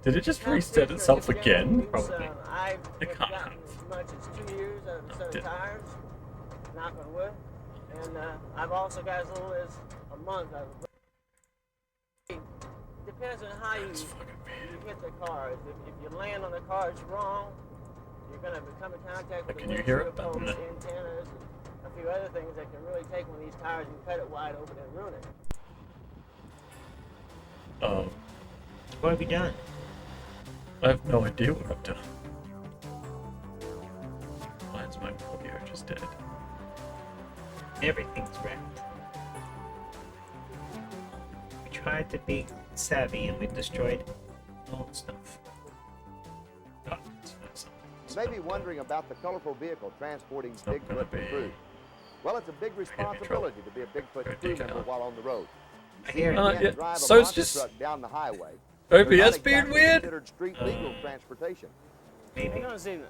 Did it just reset itself again? Probably. I've It can't gotten have. as much as 2 years out of a set did. of tires, knock on wood. And I've also got as little as a month out of it. Depends on how you hit the cars. If you land on the cars wrong, you're going to come in contact with Can the you hear it? windshield posts, antennas, and a few other things that can really take one of these tires and cut it wide open and ruin it. Oh, What have you done? I have no idea what I've done. Why is my audio just dead? Everything's wrecked. We tried to be savvy and we destroyed old stuff. Oh, You may be wondering about the colorful vehicle transporting not Bigfoot gonna and be- crew. Well, it's a big responsibility to be a Bigfoot crew take it member out. while on the road. I hear You it. can't yeah, drive a so it's monster just truck down the highway. They're not OBS being exactly weird? considered street legal transportation. Maybe. You're going to see You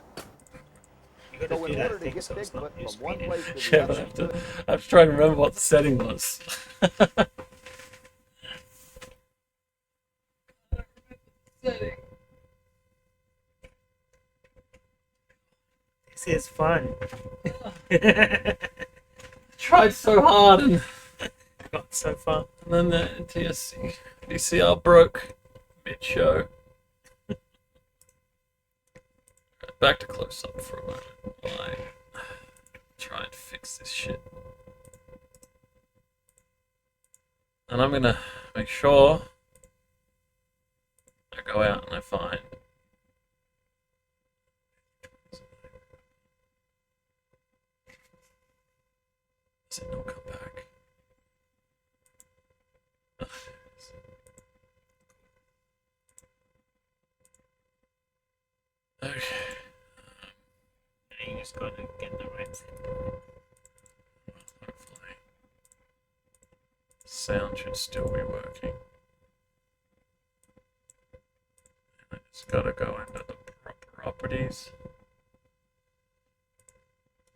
So gotta do in that order to thing get so it's not Bigfoot new from one screening. place to the Yeah, but other, I have to try and remember what the setting was. This is fun. Tried so hard and Got so far. then the TSC VCR broke mid-show. Back to close up for a moment. Why? Try and fix this shit. And I'm gonna make sure I go out and I find. Does it not come back? Ugh, okay. just got to get the right setting. Hopefully. Sound should still be working. I just gotta go into the properties.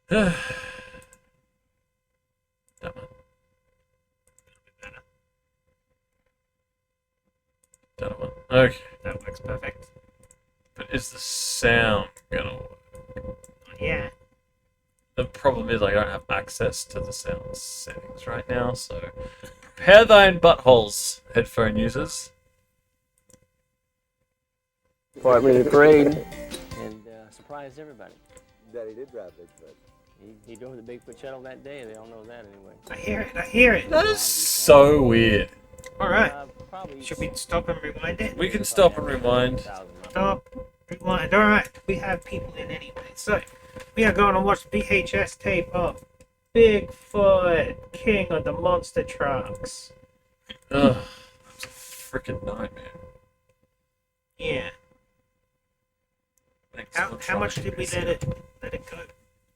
That one. Better. That one. Okay. That works perfect. But is the sound gonna work? Oh, yeah. The problem is I don't have access to the sound settings right now, so prepare thine buttholes, headphone users. Department of the parade and surprised everybody. Daddy did drive Bigfoot. He drove the Bigfoot shuttle that day. They all know that anyway. I hear it. I hear it. That is so weird. All right. Probably Should we stop and rewind it? We can stop and rewind. Stop. Rewind. All right. We have people in anyway. So, we are going to watch VHS tape of Bigfoot, King of the Monster Trucks. Ugh, it's a freaking nightmare. Yeah. Thanks How for much trying did we to let it go?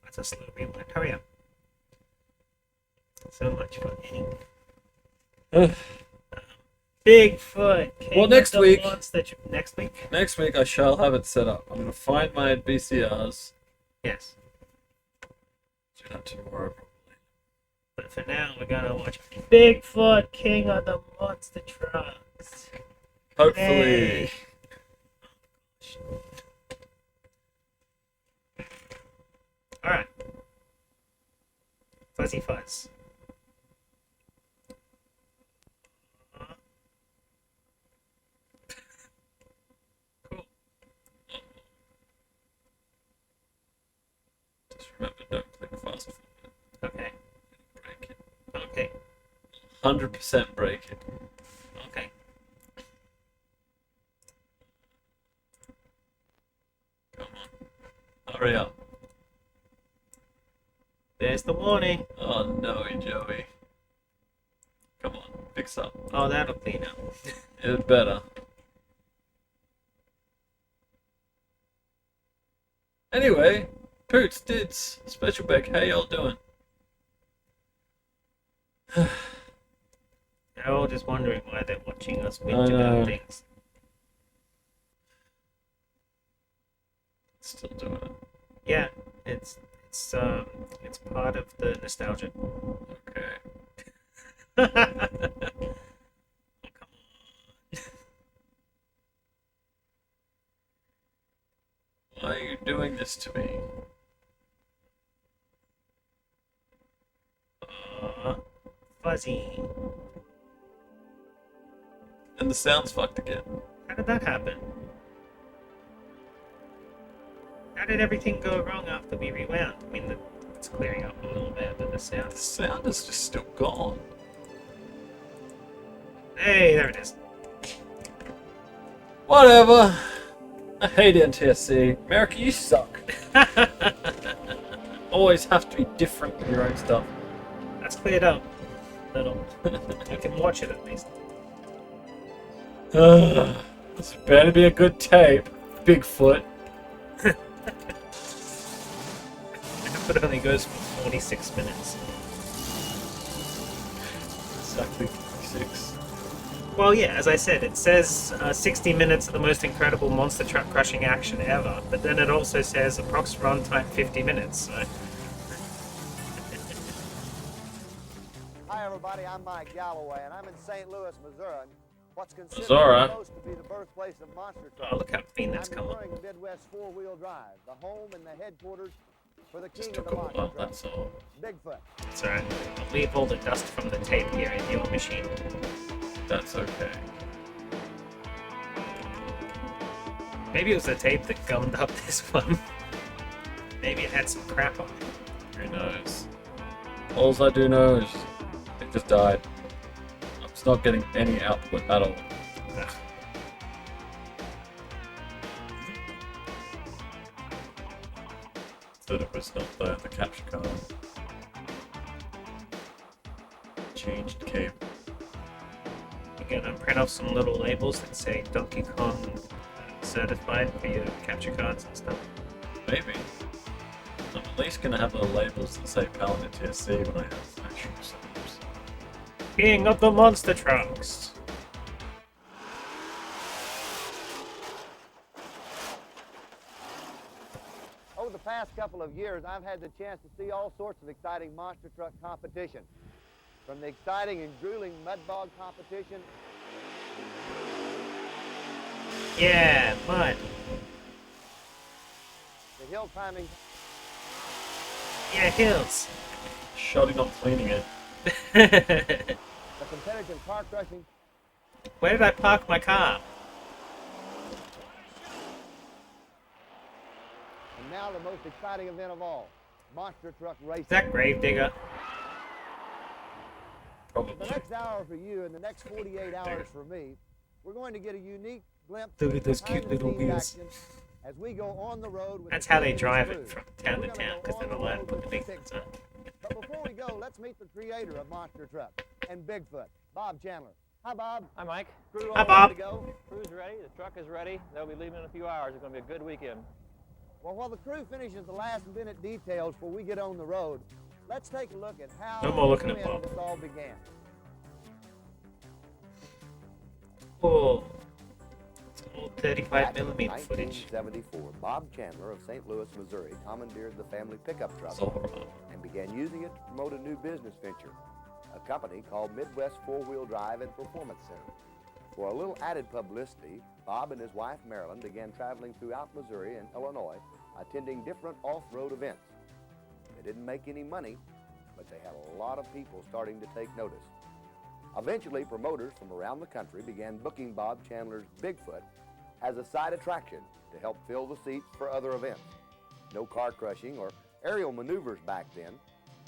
That's a slow rewind. Hurry up. So much fun. Anyway. Ugh. Bigfoot. King Well, next of the week- Next week? Next week I shall have it set up. I'm gonna find my VCRs. Yes. Do that tomorrow probably. But for now, we're gonna watch Bigfoot, King of the Monster Trucks. Hopefully. Hey. Alright. Fuzzy Fuzz. Cool. Just remember, don't click fast forward. Okay. Break it. Okay. 100% break it. Okay. Come on. Hurry up. There's the warning. Oh no, Joey. Come on, fix up. Oh, that'll clean up. It better. Anyway, Poots, Dids, Special Beck, how y'all doing? They're all just wondering why they're watching us I bitch know. about things. Still doing it. Yeah, it's part of the nostalgia. Okay. Oh, come on. Why are you doing this to me? Fuzzy. And the sound's fucked again. How did that happen? How did everything go wrong after we rewound? I mean, it's clearing up a little bit, but the The sound. sound is just still gone. Hey, there it is. Whatever. I hate NTSC. America, you suck. Always have to be different with your own stuff. That's cleared up. Little. You can watch it at least. This better be a good tape, Bigfoot. But it only goes for 46 minutes. Exactly 6. Well, yeah, as I said, it says 60 minutes of the most incredible monster truck crushing action ever, but then it also says approx runtime 50 minutes, so... Hi, everybody. I'm Mike Galloway, and I'm in St. Louis, Missouri. What's considered Missouri? supposed to be the birthplace of monster Oh, trucks. look how clean I'm that's come up. touring Midwest four-wheel drive, the home and the headquarters for the Just king of took the a monster while, trucks, that's all. Bigfoot. It's alright. I'll leave all the dust from the tape here in your machine. That's okay. Maybe it was the tape that gummed up this one. Maybe it had some crap on it. Who knows? All I do know is it just died. I'm just not getting any output at all. Ugh. That it was not the capture card. Changed cable. You're gonna print off some little labels that say Donkey Kong certified for your capture cards and stuff. Maybe. I'm at least gonna have the labels that say Paladin TSC when I have actual setups. King of the monster trucks. Over the past couple of years, I've had the chance to see all sorts of exciting monster truck competition. From the exciting and grueling mud bog competition. Yeah, mud. The hill climbing. Yeah, hills. Shoddy not cleaning it. The competitive car crushing. Where did I park my car? And now the most exciting event of all, monster truck racing. Is that Gravedigger? Probably. The next hour for you and the next 48 hours for me, we're going to get a unique glimpse Look of at those cute little behind-the-scenes wheels. action as we go on the road with That's the how they creative drive crew. it from town to We're gonna town, go because they're on not allowed to road put the with big the ones on. But before we go, let's meet the creator of Monster Truck and Bigfoot, Bob Chandler. Hi, Bob. Hi, Mike. Crew Hi, all Bob. ready to go? Crew's ready. The truck is ready. They'll be leaving in a few hours. It's going to be a good weekend. Well, while the crew finishes the last minute details before we get on the road, let's take a look at how No more looking and at when Bob. this all began. Oh, it's all Back 35mm in footage. 1974, Bob Chandler of St. Louis, Missouri, commandeered the family pickup truck Zorro. and began using it to promote a new business venture, a company called Midwest Four-Wheel Drive and Performance Center. For a little added publicity, Bob and his wife Marilyn began traveling throughout Missouri and Illinois, attending different off-road events. They didn't make any money, but they had a lot of people starting to take notice. Eventually, promoters from around the country began booking Bob Chandler's Bigfoot as a side attraction to help fill the seats for other events. No car crushing or aerial maneuvers back then,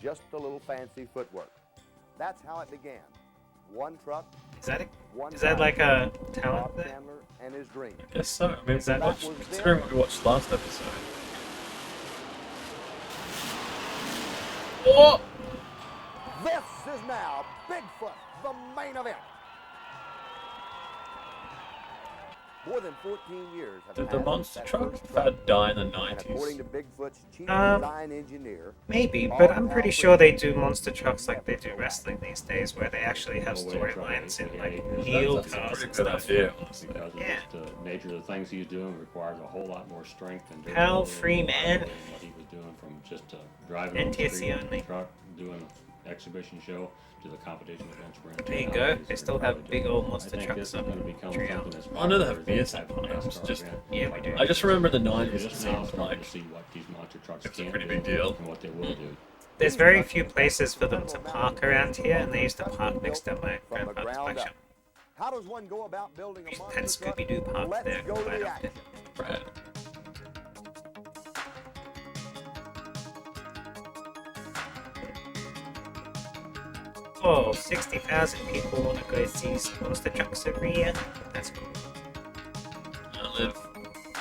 just a little fancy footwork. That's how it began. One truck, Is that one is that driver. like a talent Bob there? Chandler and his dream. Guess so. I mean, Is that- considering what we watched last episode. Oh! This is now Bigfoot, the main event. More than 14 years have Did passed the since monster that truck first fad die in the And according 90s? to Bigfoot's chief Um, design engineer, Maybe, but I'm pretty sure they do monster trucks like they do wrestling these days, where they actually have storylines and like heel That's a cars pretty and good stuff. idea, honestly. Because of Yeah. just the nature of the things he's doing requires a whole lot more strength and Hal durability Freeman. than what he was doing from just driving on the NTSC street in only. the truck, doing an exhibition show to the competition events we're in. There you now. go. He's They still probably have big doing- old I monster think trucks this is up going to become Trio. something that's I know they have popular as VSAP type of on it, it's NASCAR just- event. Yeah, we do. I just remember in the You're 90s it just now seemed starting like to see what these monster trucks it's a can pretty do big deal. and what they will do. There's very few places for them to park around here, and they used to park next to my from the grandfather's ground bike up. shop. How does one go about building a And monster truck? Scooby-Doo parked Let's there go to quite the often. action. Brad. Oh, 60,000 people want to go see monster trucks every year. That's cool. I live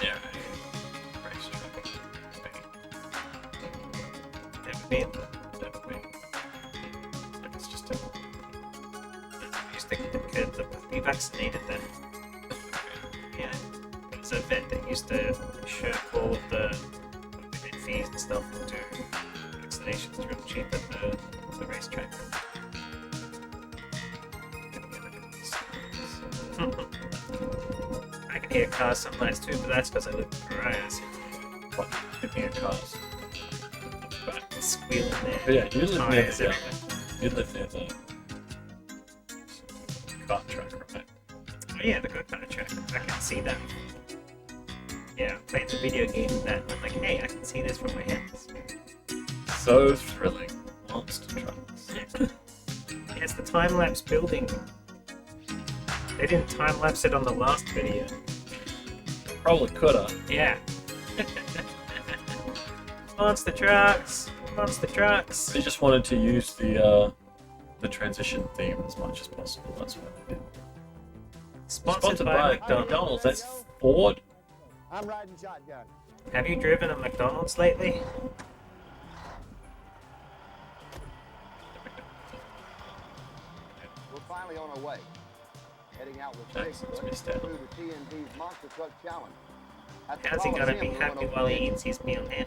near a racetrack. Never been. Never been. Like it's just a I used to get the puppy vaccinated then. Yeah. There was a vet that used to shirk all of the vet fees and stuff and do vaccinations real cheap at the racetrack. I can hear cars some nights too, but that's because I live in Mariah's. what could hear cars. But squealing there. But yeah, you live near Tires the everywhere. you live near the kart track, right? Oh yeah, the go-kart track. I can see that. Yeah, I played the video game of that. I'm like, hey, I can see this from my house. So thrilling. Monster trucks. Yeah, it's the time-lapse building. They didn't time-lapse it on the last video. Probably coulda. Yeah. Monster trucks! Monster trucks! They just wanted to use the transition theme as much as possible. That's why they did. Sponsored by McDonald's. McDonald's. That's Ford. I'm riding shotgun. Have you driven a McDonald's lately? We're finally on our way. Heading out with Jackson's Bigfoot missed out. through the TNT's Monster Truck Challenge. At the How's he gonna be Coliseum in happy Roanoke, while he Virginia. eats his meal now?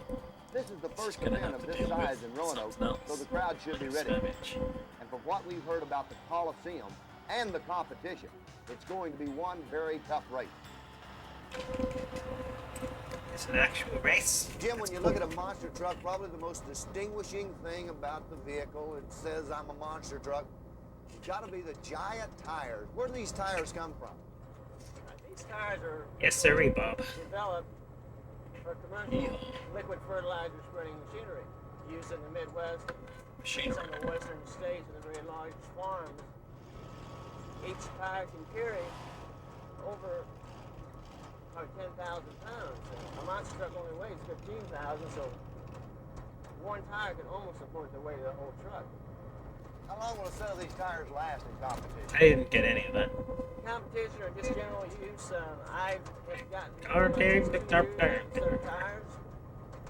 This is the first gonna event have of to this deal size with in Roanoke, something else. so the crowd should be ready. Savage. And from what we've heard about the Coliseum and the competition, it's going to be one very tough race. It's an actual race. Jim, when you look at a monster truck, probably the most distinguishing thing about the vehicle, it says I'm a monster truck, it's got to be the giant tires. Where do these tires come from? These tires are Yes, sirree, Bob. developed for commercial liquid fertilizer spreading machinery used in the Midwest, Machinery. some of the western states, and the very large farms. Each tire can carry over 10,000 pounds. A monster truck only weighs 15,000, so one tire can almost support the weight of the whole truck. How long will a set of these tires last in competition? I didn't get any of that. Competition or just general use, I've gotten Darn damn the darn damn. set of tires,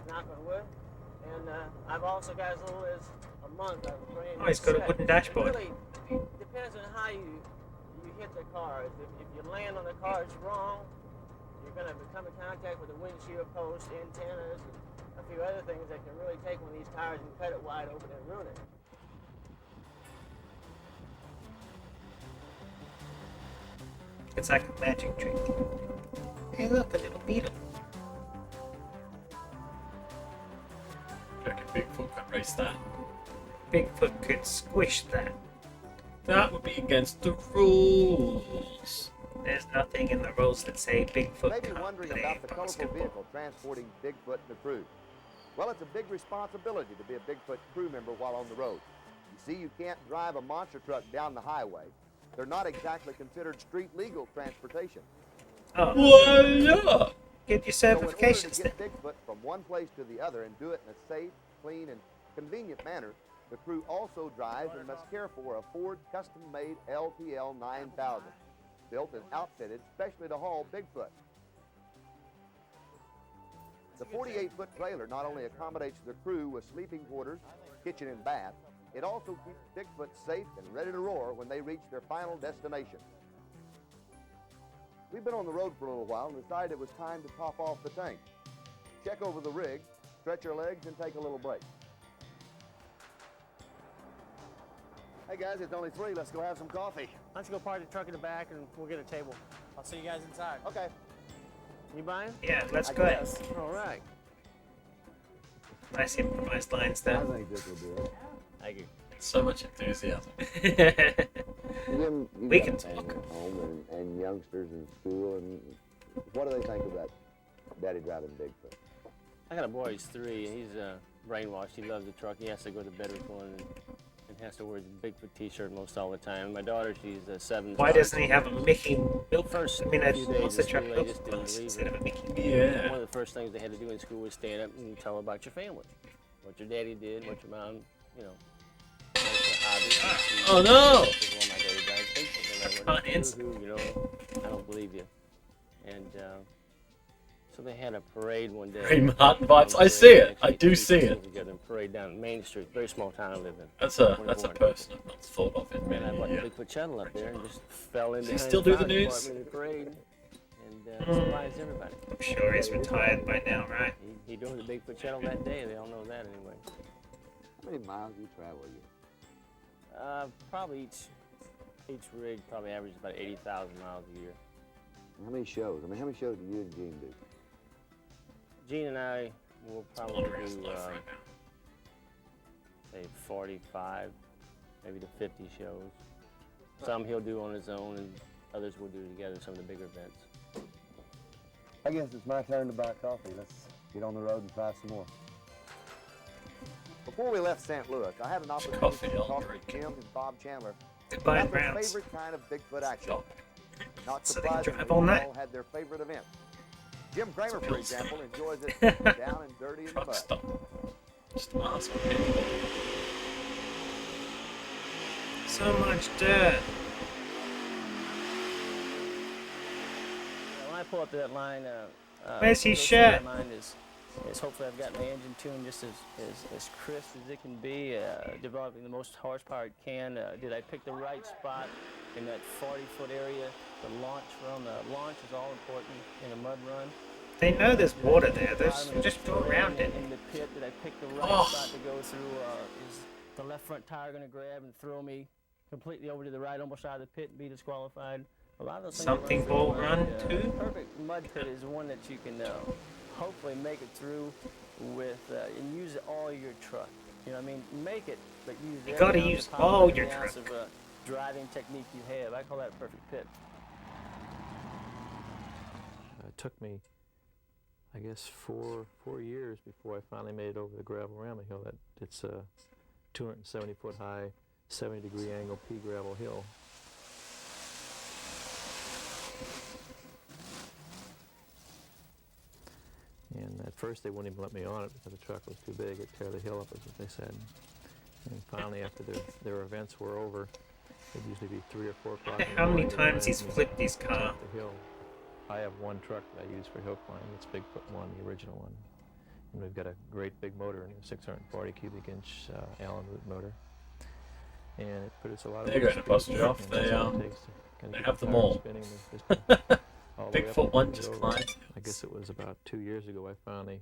knock on wood, and I've also got as little as a month. I've brand Oh, he's got a set. wooden It dashboard. really depends on how you hit the cars. If you land on the cars wrong, you're going to come in contact with the windshield post, antennas, and a few other things that can really take one of these tires and cut it wide open and ruin it. It's like a magic trick. Hey, look, a little beetle. I reckon Bigfoot can race that. Bigfoot could squish that. That would be against the rules. There's nothing in the rules that say Bigfoot Maybe can't wondering play about the colorful basketball. vehicle transporting Bigfoot and the crew. Well, it's a big responsibility to be a Bigfoot crew member while on the road. You see, you can't drive a monster truck down the highway. They're not exactly considered street legal transportation. Oh, Well, yeah. get your So in order to certifications then. get Bigfoot from one place to the other and do it in a safe, clean, and convenient manner, the crew also drives and must care for a Ford custom-made LTL 9000, built and outfitted specially to haul Bigfoot. The 48-foot trailer not only accommodates the crew with sleeping quarters, kitchen, and bath, it also keeps Bigfoot safe and ready to roar when they reach their final destination. We've been on the road for a little while and decided it was time to top off the tank. Check over the rig, stretch our legs, and take a little break. Hey guys, it's only 3. Let's go have some coffee. Why don't you go park the truck in the back and we'll get a table. I'll see you guys inside. Okay. You buying? Yeah, let's I go ahead. guess. All right. Nice improvised lines there. think this will do it. Thank you. So much enthusiasm. Jim, you We got can a family talk. at home and youngsters in school, and what do they think about Daddy driving Bigfoot? I got a boy, he's 3, and he's brainwashed. He loves the truck. He has to go to bed with one and has to wear the Bigfoot t-shirt most all the time. My daughter, she's 7. Why doesn't he have a Mickey milk? First I mean, a few days monster in truck school, they milk just didn't bus believe instead it. of a Mickey. Yeah. One of the first things they had to do in school was stand up and tell about your family. What your daddy did, what your mom, you know. What's your hobby. Oh, no! This is one of my daddy drives Bigfoot. They're like, Fun "What do insult. you do?" You know, I don't believe you. And so they had a parade one day. Very Martin vibes. I see it. I do see it. Together and parade down Main Street, very small town I live in. That's a 24. person I've not thought of in And I many bought the years. Bigfoot channel up there and just fell in Does he behind still the do the fire news? department in the parade and surprised everybody. I'm sure he's retired by now, right? He doing the Bigfoot channel that day. They all know that anyway. How many miles do you travel a year? Probably each rig probably averages about 80,000 miles a year. How many shows? I mean, how many shows do you and Gene do? Gene and I will probably Wondering do stuff right now. say 45, maybe to 50 shows. Some he'll do on his own, and others we'll do together. Some of the bigger events. I guess it's my turn to buy coffee. Let's get on the road and try some more. Before we left St. Louis, I had an opportunity coffee to I'll talk drink. with Jim and Bob Chandler Goodbye, about their Browns. favorite kind of Bigfoot action. Stop. Not So they can surprisingly, drive all they night. all had their favorite event. Jim Kramer, for Pills. example, enjoys it down and dirty in the Truck mud. stop. Just ask me. So much dirt. When I pull up to that line, Where's his what goes through my shirt? mind is hopefully I've got my engine tuned just as crisp as it can be, developing the most horsepower it can. Did I pick the right spot in that 40-foot area? The launch run, the launch is all important in a mud run. They know there's water there. They just go around it. In the pit that I picked the right Oh. spot to go through, is the left front tire going to grab and throw me completely over to the right, almost out of the pit, and be disqualified? A lot of those things Something through ball mud. run The too? perfect mud pit is one that you can hopefully make it through with and use all your truck. You know what I mean? Make it, but use You every gotta ounce use of power, all every your ounce truck. of driving technique you have. I call that a perfect pit. It took me, I guess, four years before I finally made it over the gravel ramble hill. That it's a 270-foot high, 70-degree angle pea gravel hill. And at first they wouldn't even let me on it because the truck was too big. It'd tear the hill up, is what they said. And finally, after their events were over, it'd usually be 3 or 4 o'clock. in the How many morning, they'd times land he's me flipped his on car? top of the hill. I have one truck that I use for hill climbing. It's Bigfoot 1, the original one. And we've got a great big motor in it, a 640 cubic inch Allen root motor. And it produces a lot of They're going to bust you off. and They, that's all it takes to kinda they keep have the them tires all. spinning. There's just all the way up Bigfoot and 1 over just and over. climbs. I guess it was about 2 years ago I finally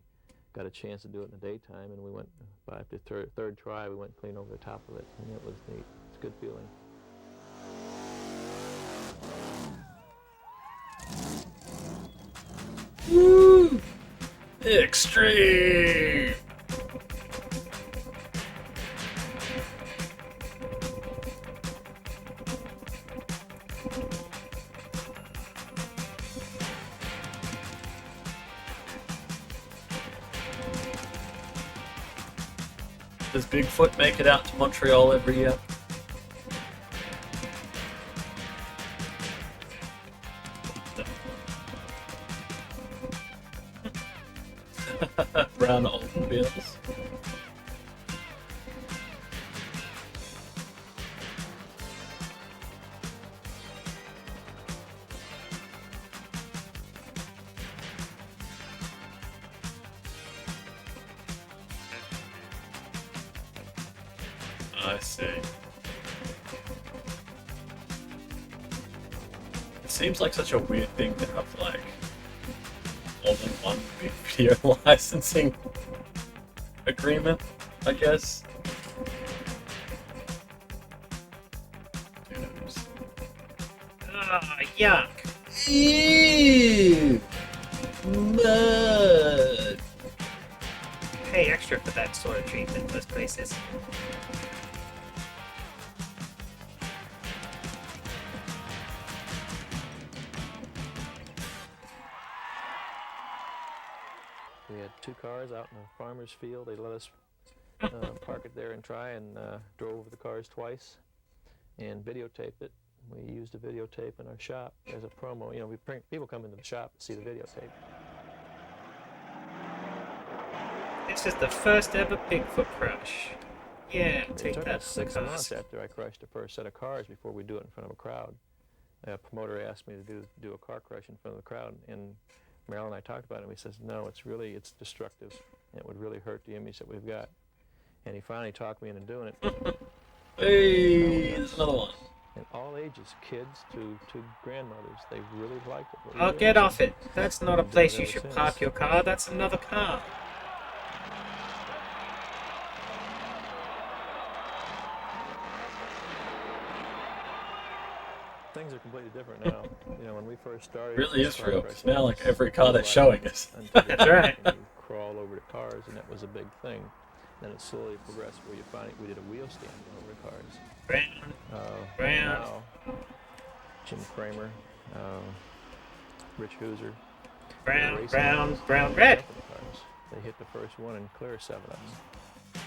got a chance to do it in the daytime, and we went, by after third try, we went clean over the top of it, and it was neat. It's a good feeling. Woo! Extreme! Does Bigfoot make it out to Montreal every year? Brown Oldsmobiles. I see. It seems like such a weird thing to have, like, more than one big video licensing agreement, I guess. Who knows? Ah, yuck. Ew! Mud! Pay extra for that sort of treatment in most places. We had 2 cars out in a farmer's field. They let us park it there and try, and drove over the cars twice and videotaped it. We used a videotape in our shop as a promo. You know, people come into the shop to see the videotape. This is the first ever Bigfoot crash. Yeah, It take took that us for the 6 months cars. after I crushed the first set of cars before we do it in front of a crowd. A promoter asked me to do a car crush in front of the crowd, and Merrill and I talked about it, and he says, no, it's destructive. It would really hurt the image that we've got. And he finally talked me into doing it. Hey, there's another one. And all ages, kids to grandmothers, they really liked it. What we Oh, did. get off it. That's not a Been doing place it you ever should since. park your car. That's another car. Things are completely different now. You know, when we first started, It really is car real. crushing, Now, like, it was every car they're like showing us. until you That's right. and you crawl over the cars, and that was a big thing. Then it slowly progressed where you finally, we did a wheel stand over the cars. Brown. Brown. Now, Jim Kramer, Rich Hooser. Brown, racing brown, cars, brown, they red. jump in the cars. They hit the first one and clear 7 of them.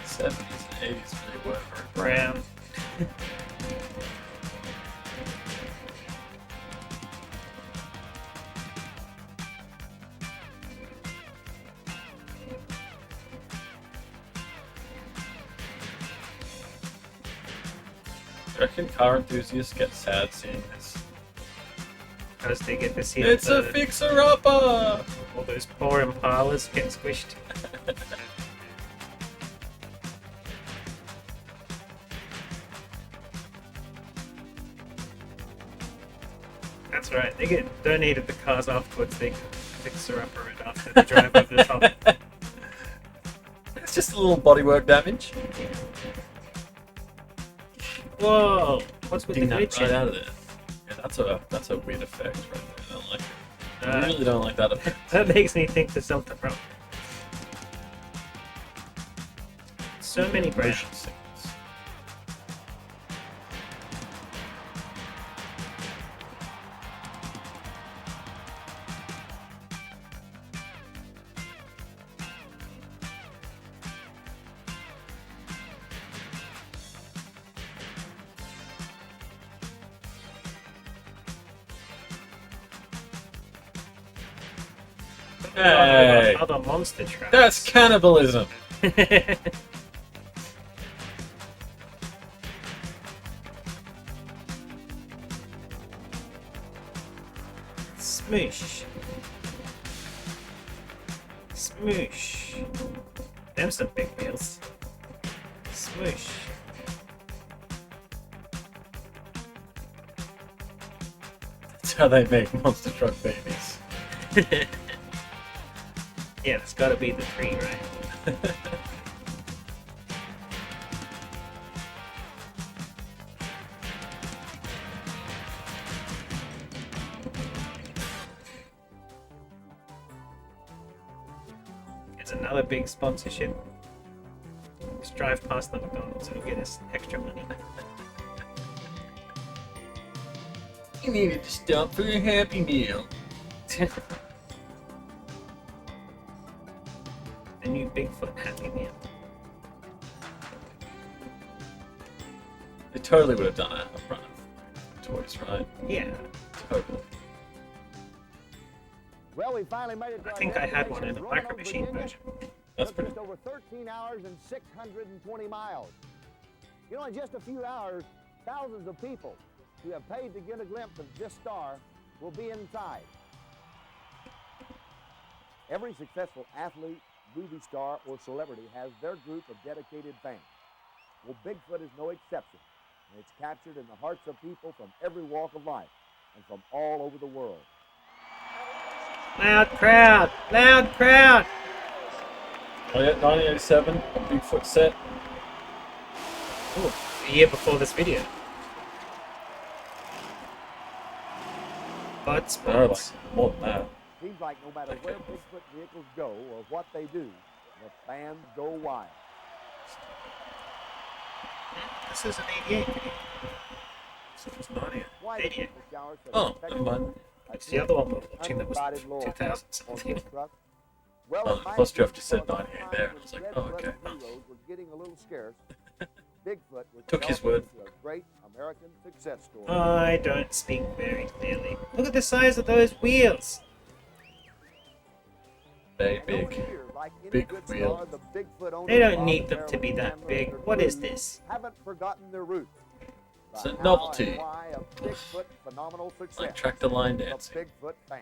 '70s and '80s really were very Brown. I reckon car enthusiasts get sad seeing this. Because they get to see It's a the- fixer-upper! all those poor Impalas get squished. That's right. They get donated the cars afterwards. They can fix her up right after they drive over the top. It's just a little bodywork damage. Whoa! What's with the Ding that glitch? right out of there. Yeah, that's a weird effect right there. I don't like it. I really don't like that effect. That makes me think there's something wrong. So many Motion brands. sickness. Hey, Other monster trucks. that's cannibalism. Smoosh. Smoosh. Them some big wheels. Smoosh. That's how they make monster truck babies. Yeah, it's gotta be the 3, right? It's another big sponsorship. Let's drive past the McDonald's and get us extra money. You needed to stop for a Happy Meal. The new Bigfoot Happy Meal. They totally would have done it up front of toys, right? Yeah, Totally. Well, we finally made it to I our think I had one in the destination, Micro Roanoke, Machine Virginia. version. That's Took pretty just over 13 hours and 620 miles. You know, in just a few hours, thousands of people who have paid to get a glimpse of this star will be inside. Every successful athlete, movie star, or celebrity has their group of dedicated fans. Well, Bigfoot is no exception, and it's captured in the hearts of people from every walk of life and from all over the world. Loud crowd! Loud crowd! Oh yeah, 1987, a Bigfoot set. Ooh, a year before this video. But No, like, spots. more than that. Seems like no matter where Bigfoot vehicles go or what they do, the fans go wild. This is an 88 video. So it's 90. Why 88. people showers have Oh, affected never mind. It's the other one we were watching that was undivided loyalty 2000 on something. this truck? Well, Oh, it might plus be Jeff just said because 98 at a there. time I was like, when oh, red-blooded okay. heroes were getting a little scarce. Bigfoot was Took his developing word. into a great American success story. I don't speak very clearly. Look at the size of those wheels. Very And over big. the years, like any big good wheel. star, the Bigfoot owners They don't Bob need and them to be Marilyn that Chandler big. and What is crew this? Haven't forgotten their roots. It's The a how novelty. and why of Bigfoot phenomenal success. Like tractor line The dancing. Bigfoot fan.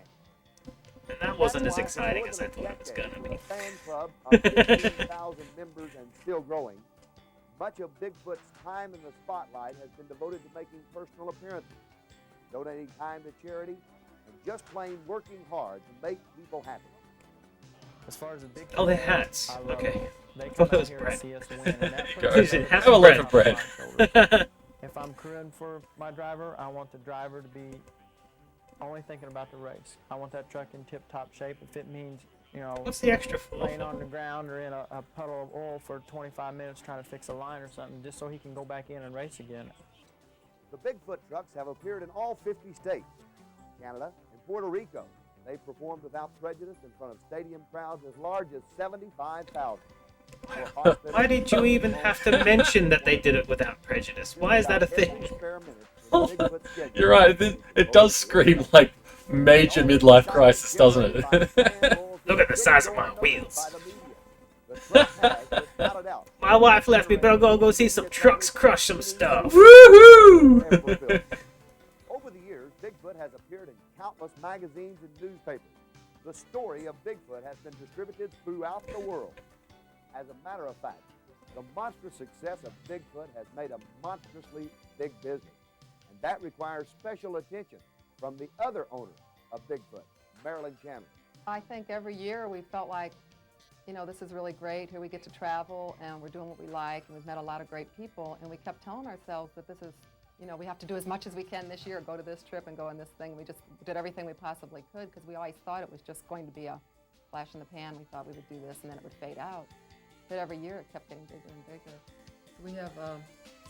And that wasn't as That's why exciting for as more I than a thought it was decade, gonna with be. a fan club of 15,000 members and still growing, much of Bigfoot's time in the spotlight has been devoted to making personal appearances, donating time to charity, and just plain working hard to make people happy. As far as the big Oh, they're hats. I love Okay. them. They Thought come it out was here bread. to see us win, and that Go. puts It has Have a bread. loaf of bread. on my shoulders. If I'm crewing for my driver, I want the driver to be only thinking about the race. I want that truck in tip-top shape. If it means, you know, What's the extra for? laying on the ground or in a puddle of oil for 25 minutes trying to fix a line or something, just so he can go back in and race again. The Bigfoot trucks have appeared in all 50 states, Canada, and Puerto Rico. They've performed without prejudice in front of stadium crowds as large as 75,000. Why did you even have to mention that they did it without prejudice? Why is that a thing? You're right. It does scream like major midlife crisis, doesn't it? Look at the size of my wheels. My wife left me, but I'll go see some trucks crush some stuff. Woohoo! Over the years, Bigfoot has appeared in countless magazines and newspapers. The story of Bigfoot has been distributed throughout the world. As a matter of fact, the monstrous success of Bigfoot has made a monstrously big business, and that requires special attention from the other owner of Bigfoot, Marilyn Chandler. I think every year we felt like, you know, this is really great. Here we get to travel and we're doing what we like and we've met a lot of great people. And we kept telling ourselves that this is, you know, we have to do as much as we can this year, go to this trip and go on this thing. We just did everything we possibly could because we always thought it was just going to be a flash in the pan. We thought we would do this and then it would fade out. But every year it kept getting bigger and bigger. We have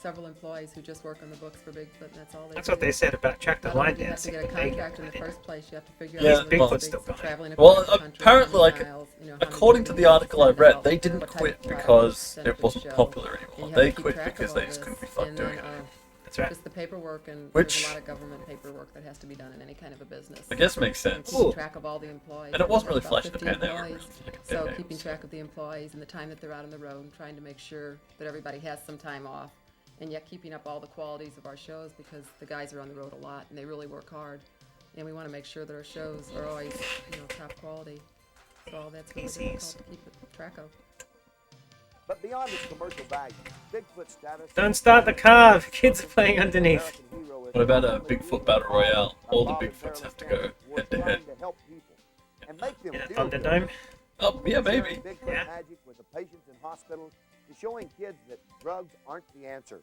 several employees who just work on the books for Bigfoot, and that's all they That's do. what they said about Track the Line You have to dancing. get a contract in the first place. You have to figure Yeah, out Bigfoot's where still going. traveling Well, across the country, apparently, how many like, miles, you know, how many according to people the you article I send read, out, they what didn't type of quit product because sent it to wasn't show. popular And anymore. you have They to keep quit track of because all they just this. couldn't be fucked And doing then, it. That's right. just the paperwork, and Which- there's a lot of government paperwork that has to be done in any kind of a business. I guess makes sense. Keeping track of all the employees. And it wasn't really About flash in the 50 pan. They were employees. like a So decade, keeping so. track of the employees and the time that they're out on the road and trying to make sure that everybody has some time off, and yet keeping up all the qualities of our shows because the guys are on the road a lot and they really work hard. And we want to make sure that our shows are always, you know, top quality. So all that's really difficult to keep track of. But beyond its commercial value, Bigfoot status... Don't start the car. The kids are playing underneath. What about a Bigfoot Battle Royale? All the Bigfoots have to go head to head. And make them In a feel Thunderdome. good. Oh, yeah, maybe. Sharing Bigfoot Yeah. magic with the patients in hospitals to showing kids that drugs aren't the answer.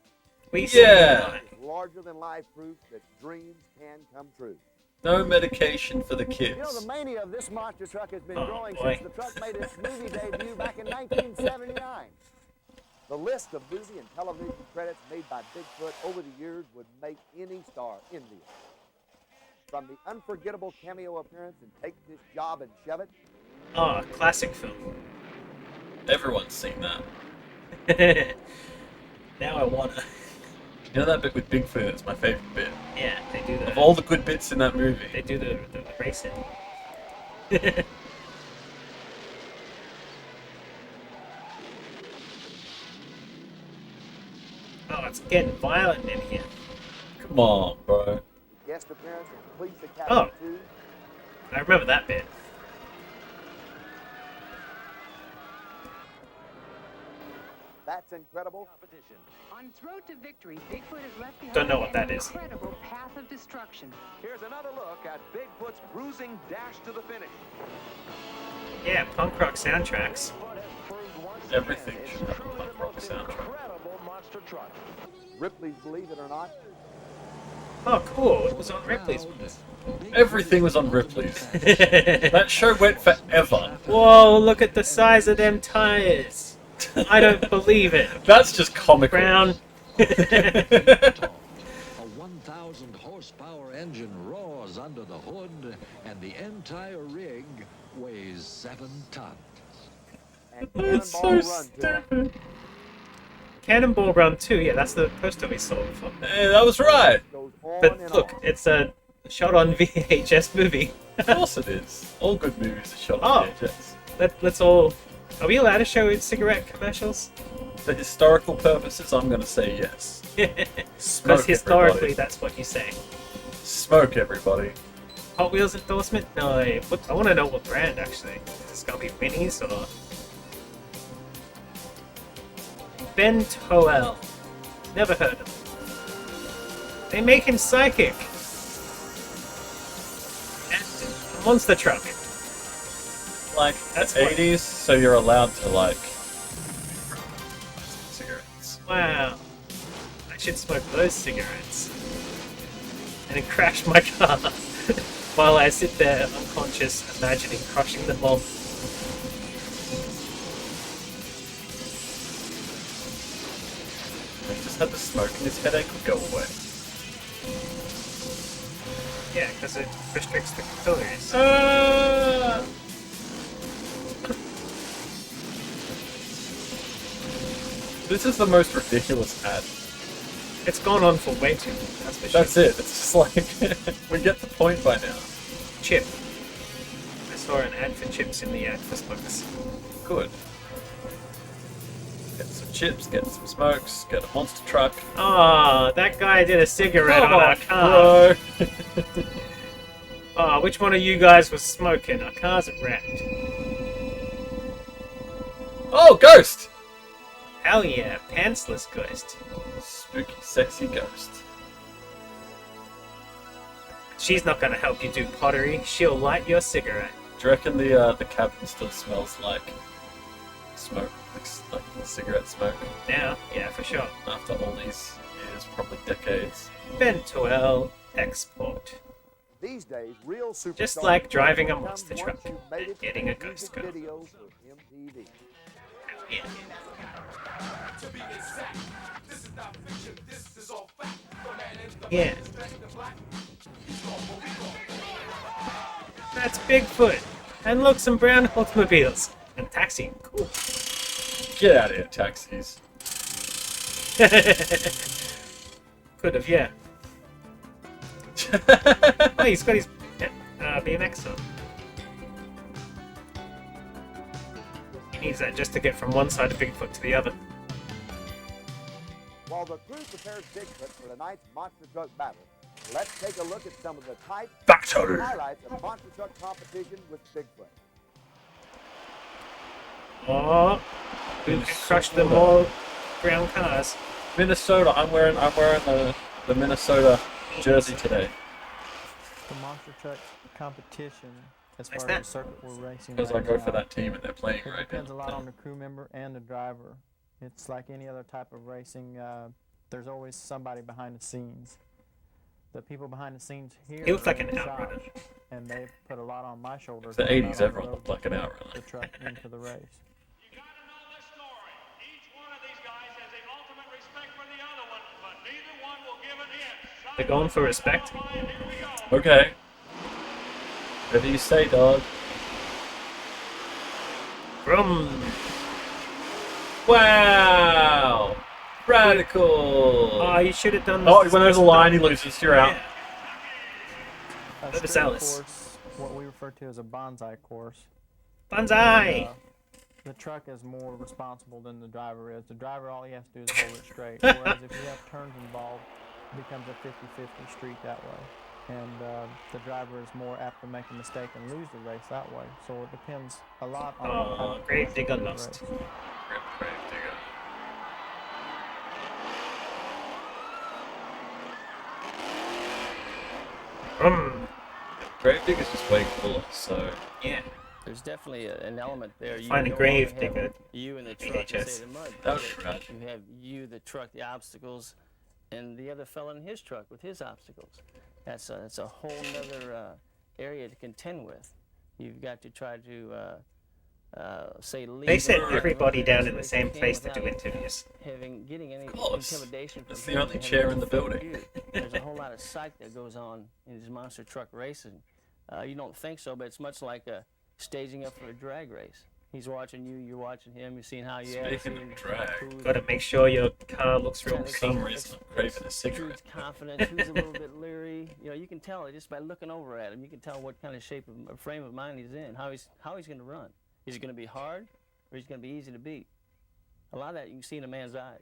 We Yeah. It's larger than life proof that dreams can come true. No medication for the You know, the kids. mania of this monster truck has been Oh, growing boy. since the truck made its movie debut back in 1979. The list of movie and television credits made by Bigfoot over the years would make any star envious. From the unforgettable cameo appearance in Take This Job and Shove It, Oh, classic film. Everyone's seen that. Now I wanna. You know that bit with Bigfoot? It's my favorite bit. Yeah, they do Of the. all the good bits in that movie. They do the racing. Oh, it's getting violent in here. Come on, bro. guest appearance in Police Oh. Academy 2, I remember that bit. That's Incredible. On its road to victory, Bigfoot has left behind Don't know what that an is. incredible path of destruction. Here's another look at Bigfoot's bruising dash to the finish. Yeah, punk rock soundtracks. Everything should have a punk rock soundtrack. Ripley's Believe It or Not. Oh, cool. It was on Ripley's. Everything was on Ripley's. That show went forever. Whoa, look at the size of them tires. I don't believe it. That's just comical. Brown. A 1,000 horsepower engine roars under the hood, and the entire rig weighs 7 tons. And It's so Cannonball Run 2. stupid. Cannonball Run 2, yeah, that's the poster we saw before. Hey, that was right. Goes on But and look, on. it's a shot on VHS movie. Of course it is. All good movies are shot Oh. on VHS. Let's all. Are we allowed to show cigarette commercials? For historical purposes, I'm gonna say yes. Smoke, Because historically, everybody. that's what you say. Smoke, everybody. Hot Wheels endorsement? No, I want to know what brand actually. Is it gonna be Winnie's or Ben Toel? Never heard of him. They make him psychic. And a monster truck. Like, That's that's what- 80s, so you're allowed to, like, cigarettes. Wow. I should smoke those cigarettes. And then crash my car while I sit there unconscious, imagining crushing them all. He just had the smoke and his headache would go away. Yeah, because it restricts the capillaries. This is the most ridiculous ad. It's gone on for way too long, that's for sure. That's it. It's just like, we get the point by now. Chip. I saw an ad for chips in the ad for smokes. Good. Get some chips, get some smokes, get a monster truck. Ah, that guy did a cigarette Come on our on, car. bro. Ah, which one of you guys was smoking? Our cars are wrecked. Oh, ghost! Hell yeah, pantsless ghost. Spooky, sexy ghost. She's not gonna help you do pottery. She'll light your cigarette. Do you reckon the cabin still smells like smoke, like cigarette smoke? Now, yeah, for sure. After all these years, probably decades. Bentoel Export. These days, real superstars Just like driving a come monster once truck you've made and it to getting a music ghost girl. videos for MTV. Yeah. Yeah. That's Bigfoot. And look, some brown automobiles. And taxi. Cool. Get out of here, taxis. Could have, yeah. Oh, he's got his BMX on. He needs that just to get from one side of Bigfoot to the other. While the crew prepares Bigfoot for tonight's monster truck battle, let's take a look at some of the types and highlights of monster truck competition with Bigfoot. Oh, who can crush them all brown cars? Minnesota. I'm wearing the Minnesota jersey today. The monster truck competition, as What's far that? as the circuit we're racing Because I right go now, for that team and they're playing it right depends now. a lot on the crew member and the driver. It's like any other type of racing. There's always somebody behind the scenes. The people behind the scenes here He looks like are an in outrunner. charge, and they've put a lot on my shoulders. The when I'm 80s, on everyone the looked road like an to outrunner. the truck into the race. They're going for respect. Okay. Whatever you say, dog. Vroom. Wow! Radical! Oh, you should have done Oh, this. when there's a line, he loses. You're out. A Lotus street Alice. course, what we refer to as a bonsai course. Banzai! The truck is more responsible than the driver is. The driver, all he has to do is hold it straight. Whereas if you have turns involved, it becomes a 50-50 street that way. And the driver is more apt to make a mistake and lose the race that way. So it depends a lot on what type Oh, of Grave course Digger you do the lost. race. Grave digger. Grave digger's just way cooler, so. Yeah. There's definitely an element there. You Find a no grave longer have digger. You and the truck to VHS. say the mud. That would be rad. You have you, the truck, the obstacles, and the other fella in his truck with his obstacles. That's a whole nother area to contend with. You've got to try to say leave. They set the everybody down in the race same you can place to do without interviews. getting any course. intimidation from It's the him only and chair having in the no building. view. There's a whole lot of psych that goes on in these monster truck racing. You don't think so, but it's much like staging up for a drag race. He's watching you, you're watching him, you're seeing how you act. Speaking of drag, Gotta make sure your car looks real for some reason I'm craving a cigarette. Who's confident, who's a little bit leery. You know, you can tell it just by looking over at him. You can tell what kind of shape of frame of mind he's in, how he's going to run. Is he going to be hard, or is he going to be easy to beat? A lot of that you can see in a man's eyes.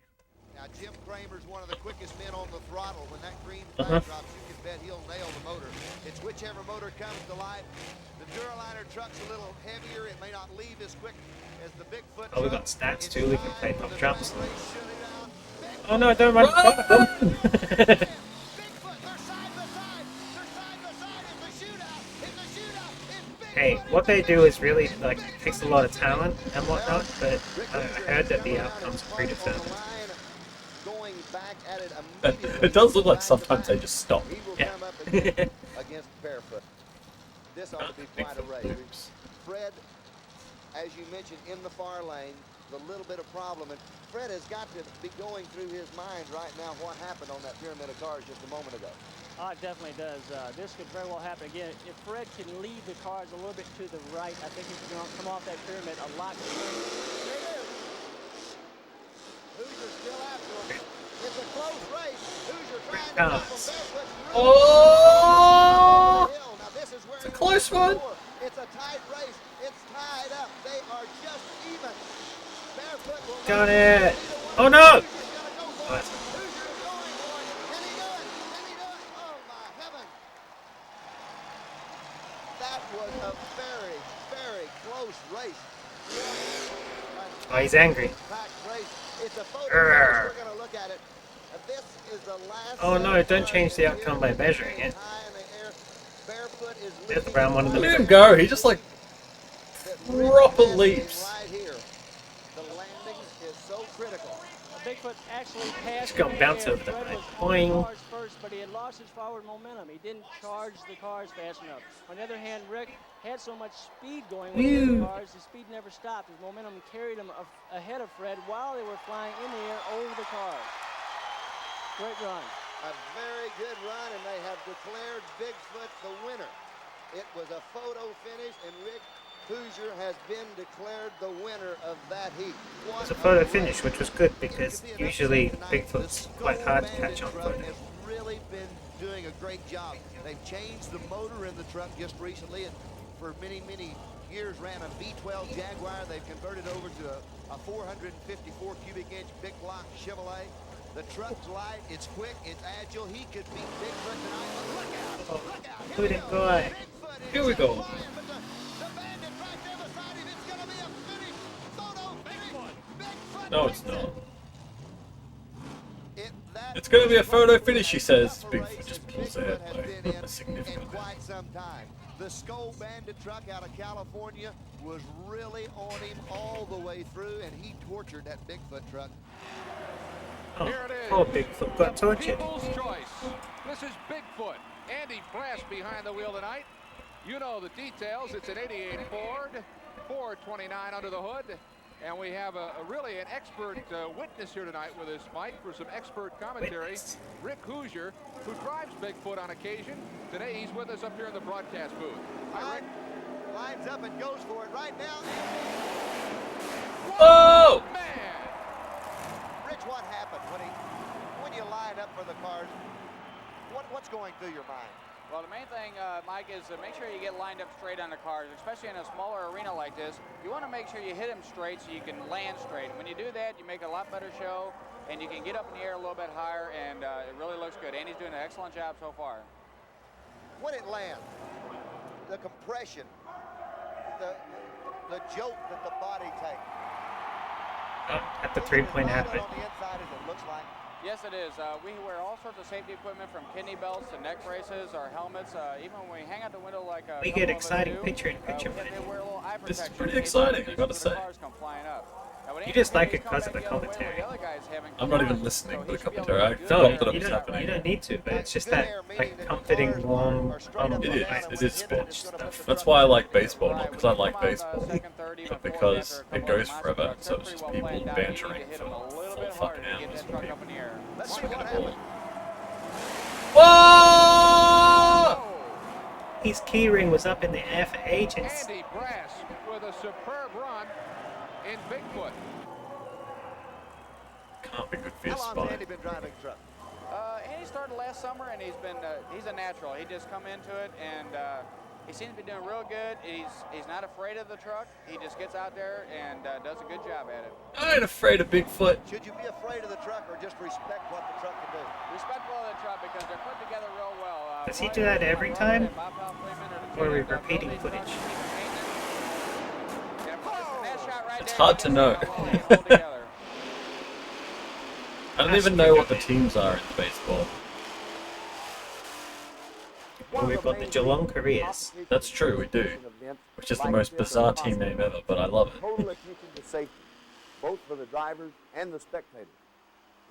Now, Jim Kramer's one of the quickest men on the throttle. When that green flag drops, you can bet he'll nail the motor. It's whichever motor comes to life. The Duraliner truck's a little heavier. It may not leave as quick as the Bigfoot Oh, we truck. got stats too. We can play top drops. Race shootout. Oh no, don't run! Bigfoot, they're side by side. They're side by side. It's a shootout. It's a shootout. It's Hey, what they do is really like takes a lot of talent and whatnot, but I heard that the outcomes are predetermined. going back at it It does look like sometimes they just stop. He will Yeah. come up against Barefoot. This ought to be quite a Bigfoot race. loops. Fred, as you mentioned, in the far lane, the little bit of problem, and Fred has got to be going through his mind right now what happened on that pyramid of cars just a moment ago. Oh, it definitely does. This could very well happen again. If Fred can leave the cars a little bit to the right, I think he can come off that pyramid a lot quicker. There it is. Hoosier still after him. It's a close race. Hoosier trying to go from Barefoot. Oh! Now this is where It's a close one. It's a tight race. It's tied up. They are just even. Barefoot will Got it! Oh no! What? That was a very, very close race. Oh, he's angry. Packed race. It's a photo Urgh. finish. We're going to look at it. This is the last Oh no! Don't change the outcome by measuring it. high in the air. There's the brown one in the Look at middle. him go. He just like proper leaps. Right here. The landing is so critical. Bigfoot actually passed Just gonna bounce the over the Fred line. was on the Boing. cars first, but he had lost his forward momentum. He didn't charge the cars fast enough. On the other hand, Rick had so much speed going with the Whew. cars, his speed never stopped. His momentum carried him ahead of Fred while they were flying in the air over the cars. Great run. A very good run, and they have declared Bigfoot the winner. It was a photo finish, and Rick Hoosier has been declared the winner of that heat. It was a photo finish, which was good because usually Bigfoot's quite hard to catch on photo. Has really been doing a great job. They've changed the motor in the truck just recently, and for many, many years ran a V12 Jaguar. They've converted over to a 454 cubic inch big block Chevrolet. The truck's light, it's quick, it's agile. He could beat Bigfoot tonight. But look out! Look out! Here Good we go. boy. Here we go. But the bandit right there beside him. It's gonna be a finish. Photo finish. Bigfoot. No, it's not. That It's going to be a photo finish, he says. race Bigfoot just that pulls Bigfoot ahead has by been in a significant amount. quite some time. The Skull Bandit truck out of California was really on him all the way through, and he tortured that Bigfoot truck. Oh, Here it is. poor Bigfoot got tortured. People's choice. This is Bigfoot. Andy Brass behind the wheel tonight. You know the details. It's an 88 Ford, 429 under the hood. And we have really an expert witness here tonight with us, Mike, for some expert commentary. Witness. Rick Hoosier, who drives Bigfoot on occasion. Today he's with us up here in the broadcast booth. Hi, Rick. Lines up and goes for it right now. Oh! Man! Rich, what happened when you line up for the cars? What's going through your mind? Well, the main thing, Mike, is to make sure you get lined up straight on the cars, especially in a smaller arena like this. You want to make sure you hit them straight so you can land straight. When you do that, you make a lot better show, and you can get up in the air a little bit higher, and it really looks good. Andy's doing an excellent job so far. When it lands, the compression, the jolt that the body takes. At the 3-point out of it. On the inside, as it looks like. Yes, it is. We wear all sorts of safety equipment, from kidney belts to neck braces, our helmets. Even when we hang out the window like a We couple get of us exciting do, picture-in-picture we footage. wear a little eye This is protection pretty in case exciting, the I gotta pieces say. of the cars come flying up. Now, when You just like Andy's it 'cause of coming the back the other way where commentary. the other guy's having I'm not fun, even listening so to the he should be able commentary. I do forgot No, that it you was happening. don't need to, but it's just that like comforting, warm. It is sports stuff. That's why I like baseball, not because I like baseball, but because it goes forever. So it's just people bantering for 4 fucking hours. Let's see what happens. Whoa! His keyring was up in the air for ages. Andy Brass with a superb run in Bigfoot. Can't be good for How your long has spine. Andy been driving truck? Andy started last summer, and he's a natural. He just come into it, and he seems to be doing real good. He's not afraid of the truck. He just gets out there and does a good job at it. I ain't afraid of Bigfoot. Should you be afraid of the truck or just respect what the truck can do? Respectful of the truck because they're put together real well. Does he do that every time? Or are we repeating footage? It's hard to know. I don't even know what the teams are in baseball. Well, we've got the Geelong Careers. That's true, we do. Which is the most bizarre team name ever, but I love it. Total attention to safety, both for the drivers and the spectators.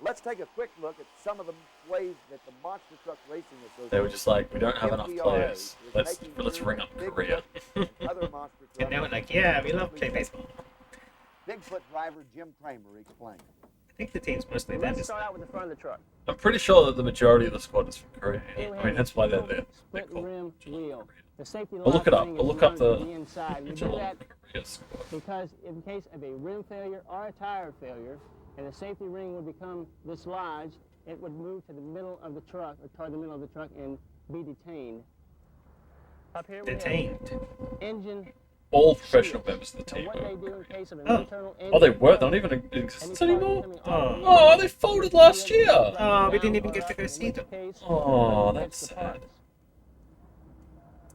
Let's take a quick look at some of the ways that the Monster Truck Racing Association. They were just like, we don't have enough MTRA, players. is Let's making ring up Korea. and other monster And they were like, yeah, we love play baseball. Bigfoot driver Jim Kramer explained. I think the team's mostly them. Let's start out with the front of the truck. I'm pretty sure that the majority of the squad is from Korea. I mean, that's why they're there. Split rim wheel. The safety I'll look it up. ring I'll is look up mounted on the inside. We do Geelong that Korea squad. because in case of a rim failure or a tire failure, and the safety ring would become dislodged, it would move to the middle of the truck, or toward the middle of the truck, and be detained. Up here we have Detained. engine. All professional members of the team. What they do in case of an Oh. internal Oh, they engine were? They're not failure, even in existence any anymore? part coming Oh. off Oh, they folded last year! Oh, we didn't even get to go see them. Oh, that's sad.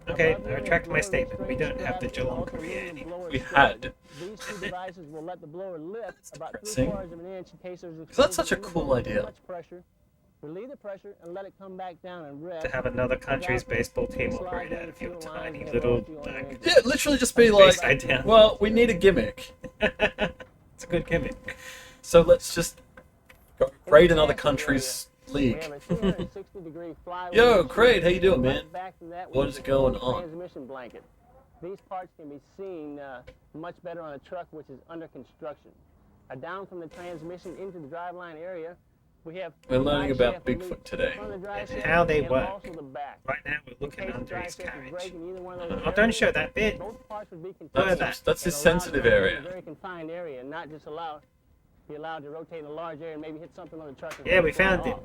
Okay, I retract my statement. We don't have the Geelong Career anymore. We had. These two devices will let the blower lift about depressing. 3/4 of an inch in case there's That's such a exposure cool in the blower, idea. much pressure Relieve the pressure and let it come back down and rest. To have another country's baseball team operate out of your tiny little like, Yeah, literally just be like, well, we need a gimmick. It's a good gimmick. So let's just go raid another country's league. Yo, Craig, how you doing, man? What is going on? Transmission blanket. These parts can be seen much better on a truck which is under construction. Down from the transmission into the driveline area, we have. We're learning about Bigfoot today. And how they work. Right now we're looking under his carriage. Oh, don't show that bit. That's his sensitive area. Very confined area, and not just be allowed to rotate in a large area and maybe hit something on the truck. Yeah, we found it.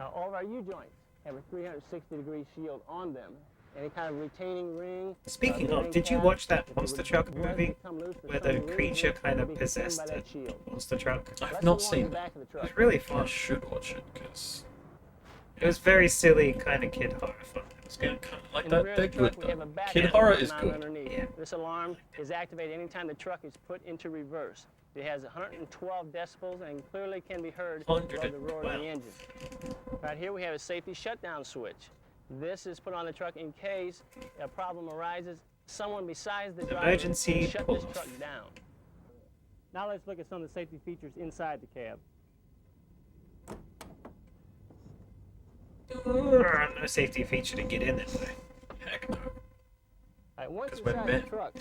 All of our U-joints have a 360-degree shield on them. Any kind of retaining ring. Speaking of, did you watch that monster truck movie where the creature kind of possessed a monster truck? I've not seen it. It was really fun. I should watch it because it was very silly, kind of kid horror fun. It was good. Like that, they're good. Kid horror is good. Yeah. This alarm is activated anytime the truck is put into reverse. It has 112 decibels and clearly can be heard above the roar of the engine. Right here we have a safety shutdown switch. This is put on the truck in case a problem arises. Someone besides the driver Emergency can shut this truck down. Now let's look at some of the safety features inside the cab. No safety feature to get in this way. Heck no. All right, once 'Cause we're inside men. the truck,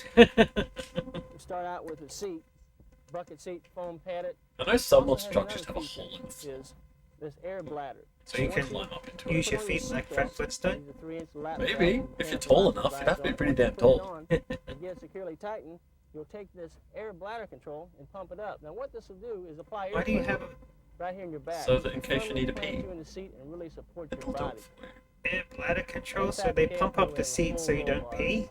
we start out with a seat, bucket seat, foam padded. I know some Also monster has trucks just have another a hole in the feature, is this air bladder. So you can use your feet like Fred Flintstone? Maybe, if you're tall enough, you'd have to be pretty damn tall. To get securely tightened, you'll take this air bladder control and pump it up. Now what this will do is apply air Why do you pressure have right here in your back. So that in case you need to Plant pee, you in the seat and really support your it'll do body. it for you. air bladder control so they pump up the seat so you don't pee?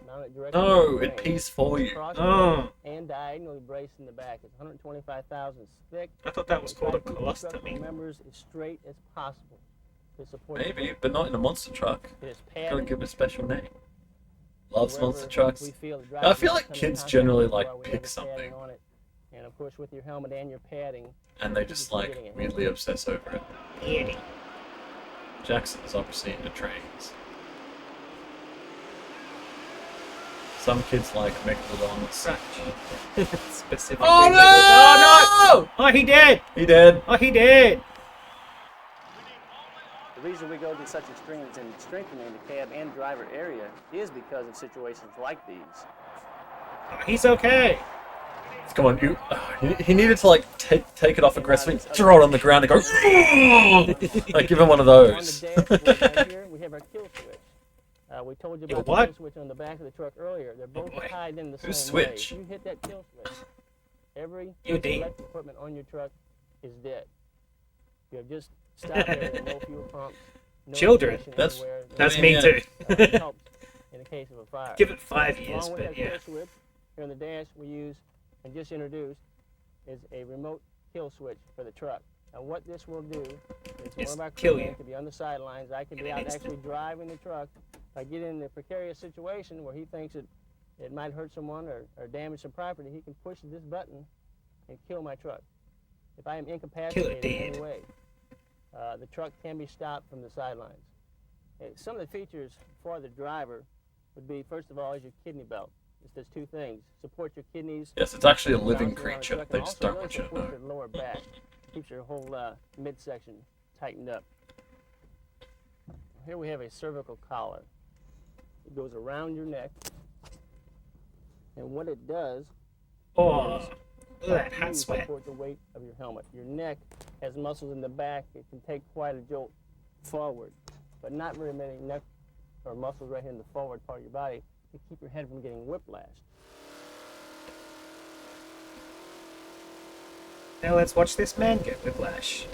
No, it pees for you. Oh. And diagonally braced in the back. It's 125 thousandths thick. I thought that was called a Try to keep the structural colostomy. members as straight as possible to support Maybe, but not in a monster truck. It is Gotta padded. give it a special name. Loves Wherever monster trucks. we feel the I driver feel is like coming kids contact generally with like where we have pick the something padding on it. And of course with your helmet and your padding. and they just like weirdly obsess over it. Yeah. Jackson is obviously into trains. Some kids like Megalodons. Specifically. Oh no! Oh no! Oh, he did! He did. Oh, he did! The reason we go to such extremes in strengthening the cab and driver area is because of situations like these. Oh, he's okay. Come on, you. He needed to like take it off aggressively, throw it on the ground, and go. Like give him one of those. On the dashboard right here, we have our kill switch. We told you Your about what? the kill switch on the back of the truck earlier. They're both boy. tied in the Whose same way. switch? If you hit that kill switch, every You did. electric equipment on your truck is dead. You have just stopped there with no fuel pump, no Children. ignition That's anywhere, that's no- me too. helps in the case of a fire. Give it 5 years, Along with but that yeah. kill switch, here on the dash we use and just introduced is a remote kill switch for the truck. Now what this will do is It's one of our kill crewmen you. could be on the sidelines, I could In be an out instant. actually driving the truck. If I get in a precarious situation where he thinks it might hurt someone or damage some property, he can push this button and kill my truck. If I am incapacitated in any dead. way, the truck can be stopped from the sidelines. Some of the features for the driver would be, first of all, is your kidney belt. It does two things: support your kidneys. Yes, it's actually a living bouncing around the creature. truck, They and just also don't really want you to support know. your lower back. Keeps your whole midsection tightened up. Here we have a cervical collar. It goes around your neck, and what it does Oh, is look at that help hot you sweat. support the weight of your helmet. Your neck has muscles in the back. It can take quite a jolt forward, but not very many neck or muscles right here in the forward part of your body to keep your head from getting whiplash. Now let's watch this man get whiplash.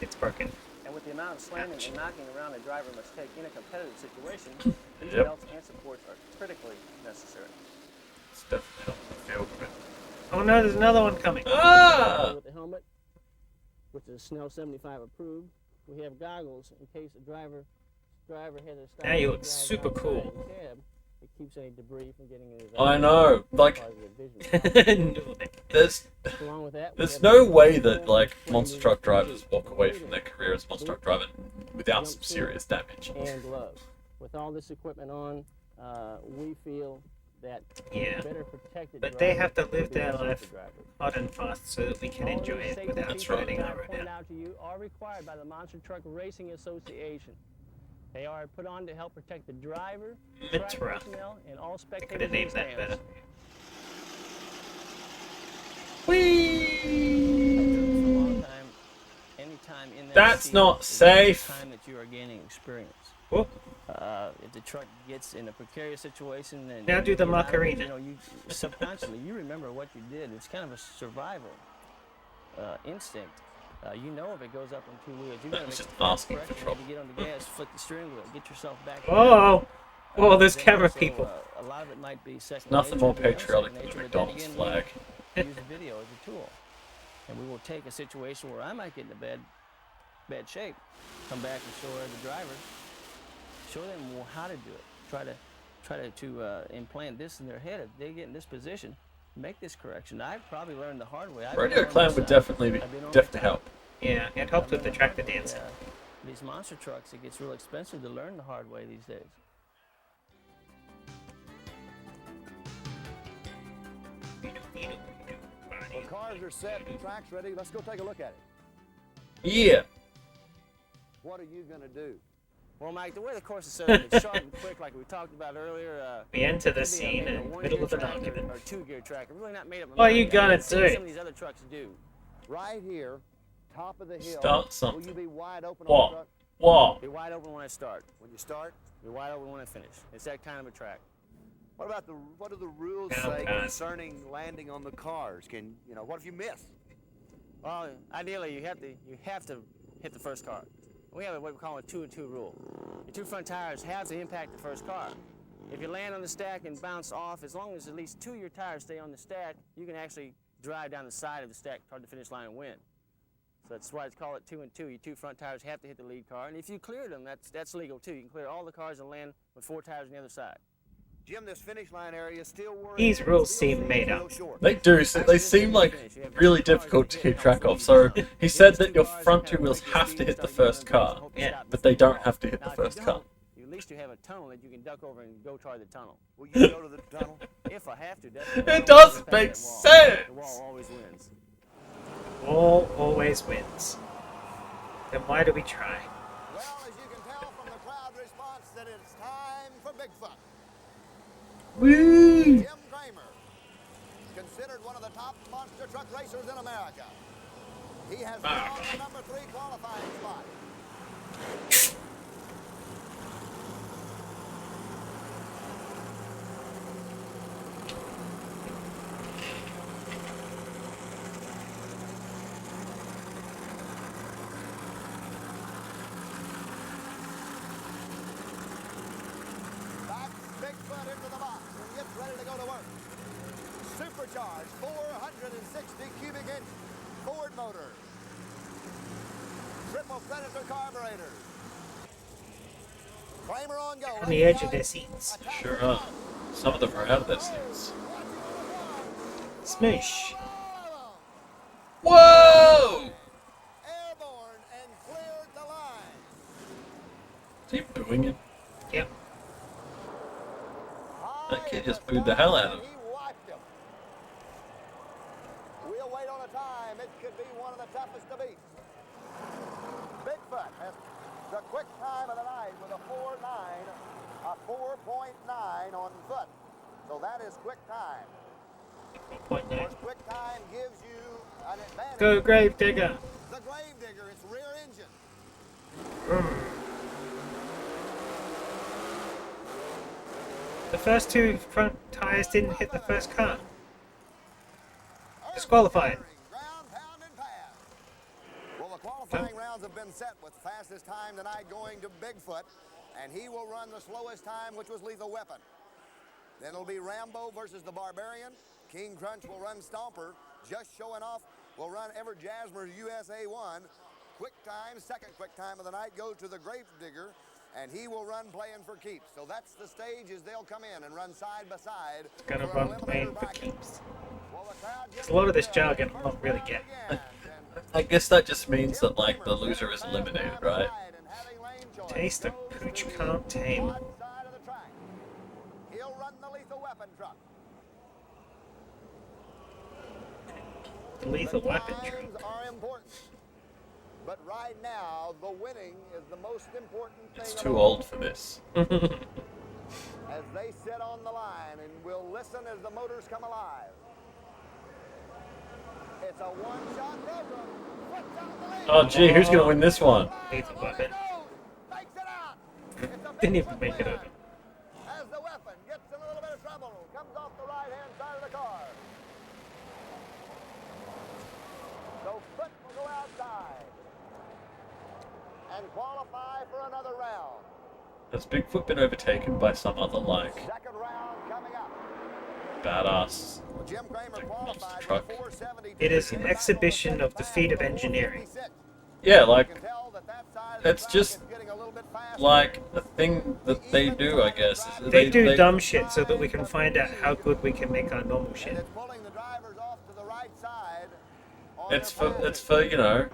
It's broken. And with the amount of slamming and knocking around a driver must take in a competitive situation, these Yep. belts and supports are critically necessary. It's definitely helping the feel good. Oh no, there's another one coming. Ah! With the helmet, which is Snell 75 approved, we have goggles in case the driver has a stop. Now you look drive super outside cool. the cab. It keeps any debris from getting in his I eyes, know, like- positive vision. No, Along with that, we There's have no a way that full like training monster truck drivers walk away from their career as monster truck driver without some serious damage. and gloves. With all this equipment on, we feel that Yeah. better protected But they have to drivers will live be their the safer life drivers. hard and fast so that we can All enjoy these it safety without features spreading that I over pointed now. out to you are required by the Monster Truck Racing Association. They are put on to help protect the driver, track Mitra. personnel, and all I could spectators have in the named that stands. better. For a long time, anytime in that That's seat not is safe. the time that you are gaining experience. Oh. If the truck gets in a precarious situation, and Now do you the get out of it, Macarena. you know, you subconsciously you remember what you did. It's kind of a survival instinct. You know, if it goes up on two wheels, you got to make just a asking correction. for trouble. You get on the gas, flick the steering wheel, get yourself back. Oh, oh, there's Then camera also, people. A lot of it might be second Nothing nature, more you know, patriotic second than the nature, but then McDonald's again, flag. we use the video as a tool, and we will take a situation where I might get in a bad shape, come back and show the drivers, show them how to do it. Try to implant this in their head. If they get in this position, make this correction. I've probably learned the hard way. I've been Radio on Clan this would side. definitely I've been on definitely the top. help. Yeah, it helps with the tractor dancing. These monster trucks, it gets real expensive to learn the hard way these days. Well, cars are set, the track's ready. Let's go take a look at it. Yeah. What are you going to do? Well, Mike, the way the course is set up, it's sharp and quick, like we talked about earlier. We enter the it could be scene maybe in a the one-gear middle of an track argument. or two-gear track. Really not made up. What are you gonna I've seen do? Some of these other trucks do. Right here, top of the hill. Start something. Will you be wide open What? on the truck? What? Be wide open when I start. When you start? Be wide open when I finish. It's that kind of a track. What do the rules Yeah, say guys. concerning landing on the cars? What if you miss? Well, ideally, you have to hit the first car. We have what we call a 2-and-2 rule. Your two front tires have to impact the first car. If you land on the stack and bounce off, as long as at least two of your tires stay on the stack, you can actually drive down the side of the stack toward the finish line and win. So that's why it's called 2-and-2. Your two front tires have to hit the lead car, and if you clear them, that's legal too. You can clear all the cars and land with four tires on the other side. Jim, this finish line area is still working. These rules seem made up. They do. They seem like really difficult to keep track of. So he said that your front two wheels have to hit the first car, but they don't have to hit the first car. At least you have a tunnel that you can duck over and go toward the tunnel. Will you go to the tunnel? If I have to, definitely. It does make The sense. wall always wins. Wall always wins. Then why do we try? Well, as you can tell from the crowd response, that it's time for Bigfoot. Woo! Jim Kramer, considered one of the top monster truck racers in America. He has found the number 3 qualifying spot. Back Bigfoot into the box and gets ready to go to work. Supercharged 460 cubic inch Ford motor. Triple Predator carburetor. Kramer on go. On the edge of their seats. Sure are. Some of them are out of their seats. Smoosh. Whoa! Airborne and cleared the line. Is he booing it? Yep. That kid just booed the hell out of him. He wiped him. We'll wait on a time. It could be one of the toughest to beat. Bigfoot has the quick time of the night with a 4.9, a 4.9 on foot. So that is quick time. Of course, quick time gives you an advantage. Go Gravedigger. The Gravedigger, it's rear engine. The first two front tires didn't hit the first car. Disqualified. Well, the qualifying rounds have been set with fastest time tonight going to Bigfoot, and he will run the slowest time, which was Lethal Weapon. Then it'll be Rambo versus the Barbarian. King Crunch will run Stomper. Just Showing Off will run Ever Jasmer's USA 1. Quick time, second quick time of the night, goes to the Gravedigger, and he will run Playing for Keeps. So that's the stage as they'll come in and run side by side. Gonna for run Eliminator Playing for bracket. Keeps. There's a lot of this jargon I'm not really getting. I guess that just means that like the loser is eliminated, right? Taste of pooch can't tame. He'll run the lethal weapon truck. The lethal weapon truck. Times are important. But right now, the winning is the most important thing. It's of too all. old for this. As they sit on the line and we'll listen as the motors come alive. It's a one-shot program. Oh gee, who's gonna win this one? Lethal weapon. Didn't even make it over. As the weapon gets in a little bit of trouble, comes off the right-hand side of the car. So Foot will go outside and qualify for another round. Has Bigfoot been overtaken by some other like Second round coming up. badass Jim Kramer qualified truck? for 472. It is an exhibition of the feat of engineering. Yeah, like it's just like a thing that they do, I guess. They do dumb shit so that we can find out how good we can make our normal shit. It's for you know,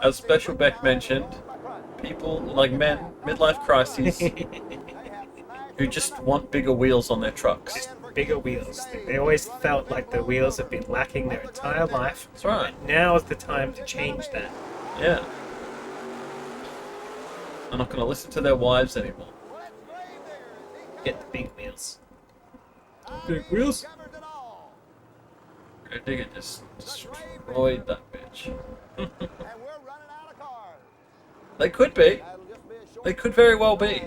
as Special Beck mentioned, people like men, midlife crises, who just want bigger wheels on their trucks. Bigger wheels. They always felt like the wheels have been lacking their entire life. That's right. And now is the time to change that. Yeah. They're not going to listen to their wives anymore. Get the big wheels. Big wheels? I think it just destroyed that bitch. They could be. They could very well be.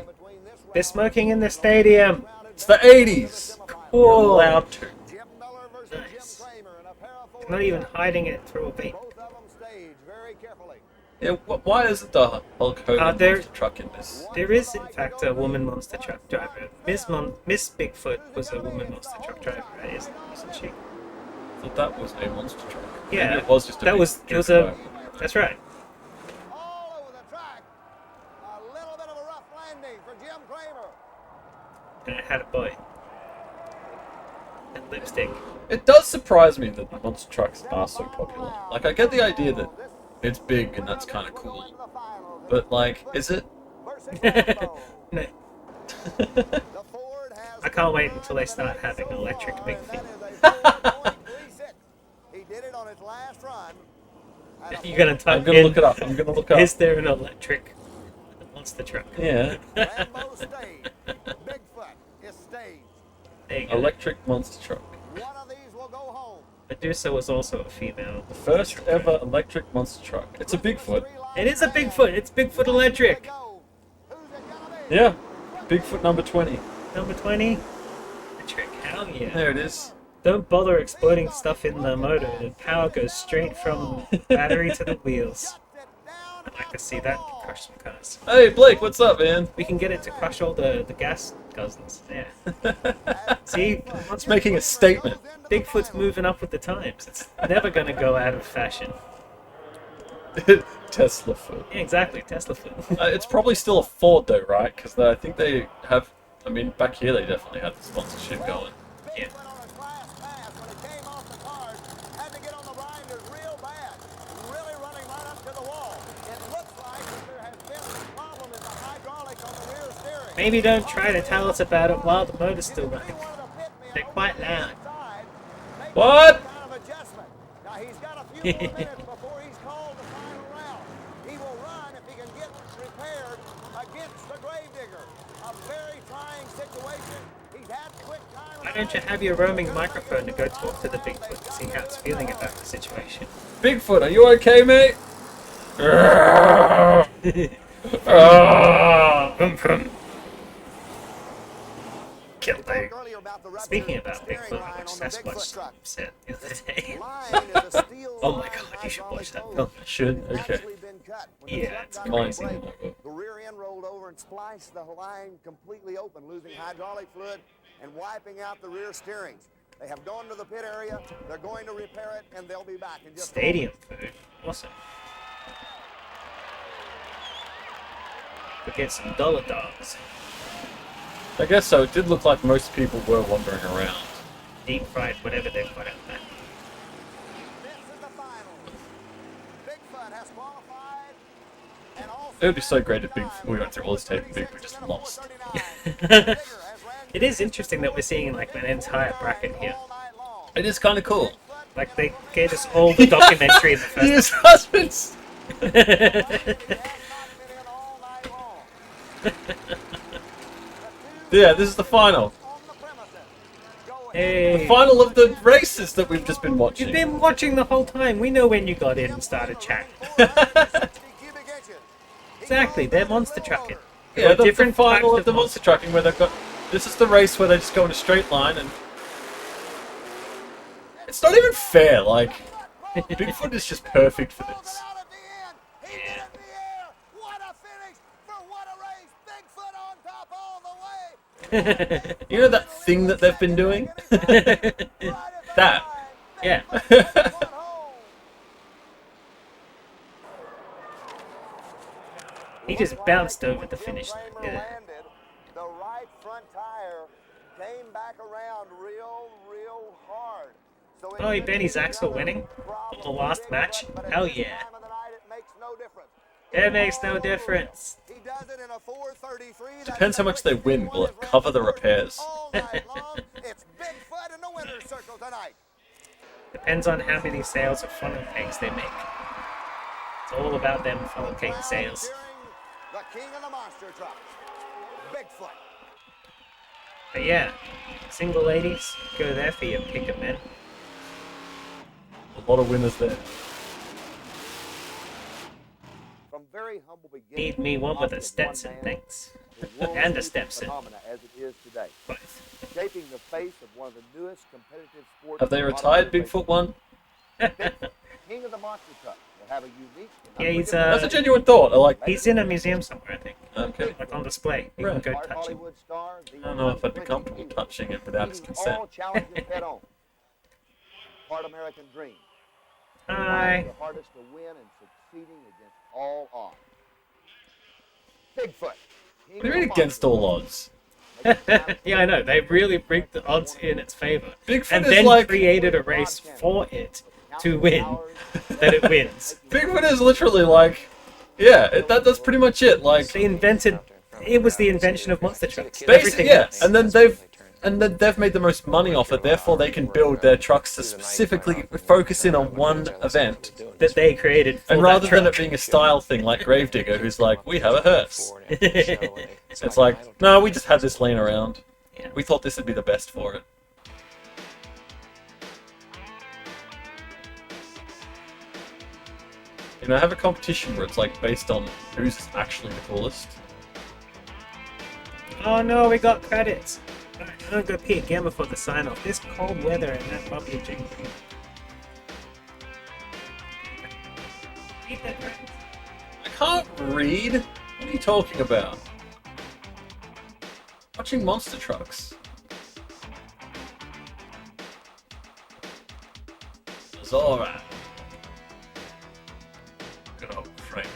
They're smoking in the stadium. It's the 80s. Cool. You're allowed to. Nice. Not even hiding it through a vape. Yeah, why isn't the Hulk Hogan there- monster truck in this? There is, in fact, a woman monster truck driver. Miss Bigfoot was a woman monster truck driver, right? Wasn't she? I thought that was a monster truck. Yeah, Maybe it was just a that big was. It was jerk a. That's right. All over the track. A little bit of a rough landing for Jim Kramer. And it had a boy. And lipstick. It does surprise me that monster trucks are so popular. Like, I get the idea that it's big and that's kind of cool. But, like, is it? No. I can't wait until they start having electric Bigfoot. He did it on his last run. You're gonna type I'm gonna look it up. I'm gonna look up. Is there an electric monster truck? Yeah. Rambo staged. Bigfoot is staged. There you go. Electric monster truck. One of these will go home. Medusa was also a female. The first ever electric monster truck. It's a Bigfoot. It is a Bigfoot. It's Bigfoot electric. Yeah. Bigfoot number 20. Number 20. Electric. Hell yeah. There it is. Don't bother exploding stuff in the motor. The power goes straight from battery to the wheels. I'd like to see that crush some cars. Hey, Blake, what's up, man? We can get it to crush all the gas guzzlers. Yeah. See? It's making a statement. Bigfoot's moving up with the times. It's never going to go out of fashion. Tesla foot. Yeah, exactly. Tesla foot. It's probably still a Ford, though, right? Because I think they have... I mean, back here they definitely had the sponsorship going. Yeah. Maybe don't try to tell us about it while the motor's still running. They're quite loud. What? Now he's got a few more minutes before he's called the final round. He will run if he can get repaired against the Gravedigger. A very trying situation. He's had quick time. Why don't you have your roaming microphone to go talk to the Bigfoot to see how it's feeling about the situation? Bigfoot, are you okay, mate? Killed it. Speaking about Bigfoot, I watched Sasquatch set the other day. Oh my god, you should watch that film. Should? Okay. Yeah, it's Mine. crazy. The rear end rolled over and spliced the line completely open, losing hydraulic fluid and wiping out the rear steerings. They have gone to the pit area. They're going to repair it, and they'll be back in just Stadium food. Awesome. We get some dollar dogs. I guess so. It did look like most people were wandering around. deep fried whatever they've got out there. It would be so great if we went through all this tape and Bigfoot just lost. It is interesting that we're seeing like an entire bracket here. It is kind of cool. Like they gave us all the documentary in the first. His husbands. Yeah, this is the final. Hey. The final of the races that we've just been watching. You've been watching the whole time. We know when you got in and started chatting. Exactly, they're monster trucking. Yeah, the different final types of the monster trucking where they've got. This is the race where they just go in a straight line and. It's not even fair. Like, Bigfoot is just perfect for this. You know that thing that they've been doing? That. Yeah. He just bounced over the finish line, didn't it? The right front tire came back around real hard. So Oh, Benny's Axel winning on the last match? Hell yeah. It makes no difference. Depends how much they win. Will it cover the repairs? Depends on how many sales of funnel cakes they make. It's all about them funnel cake sales. The king of the monster truck, Bigfoot. But yeah, single ladies, go there for your pick 'em men. A lot of winners there. From very humble beginnings, Need me one with a Stetson, thanks. And a Stepson. As it is today, Both. shaping the face of one of the newest competitive sports. Have they retired Bigfoot one? King of the monster truck will have a unique. Yeah, he's That's a genuine thought. I like. he's in a museum somewhere, I think. Okay. Like on display. You Right. can go touch him. Hollywood star, I don't know if I'd be comfortable touching it without his consent. all challenges head on. Part American dream. Hi. The hardest to win and succeeding against all odds. Bigfoot. What do you mean against all odds? Yeah, I know. They really rigged the odds in its favor. Bigfoot and is then like- created a race for it to win. That it wins. Bigfoot is literally like, yeah, that's pretty much it. Like, They invented. It was the invention of monster trucks. basically, Everything yeah, else. and then they've made the most money off it. Therefore, they can build their trucks to specifically focus in on one event. that they created for And that rather than it truck. being a style thing like Gravedigger, who's like, we have a hearse. It's like, no, we just had this laying around. Yeah. We thought this would be the best for it. You know, have a competition where it's like based on who's actually the coolest. Oh no, we got credits. Alright, I'm gonna go pee again before the sign off. This cold weather and that bubbly drink. Eat that drink. I can't read. What are you talking about? Watching monster trucks. Zora. Good old Kramer.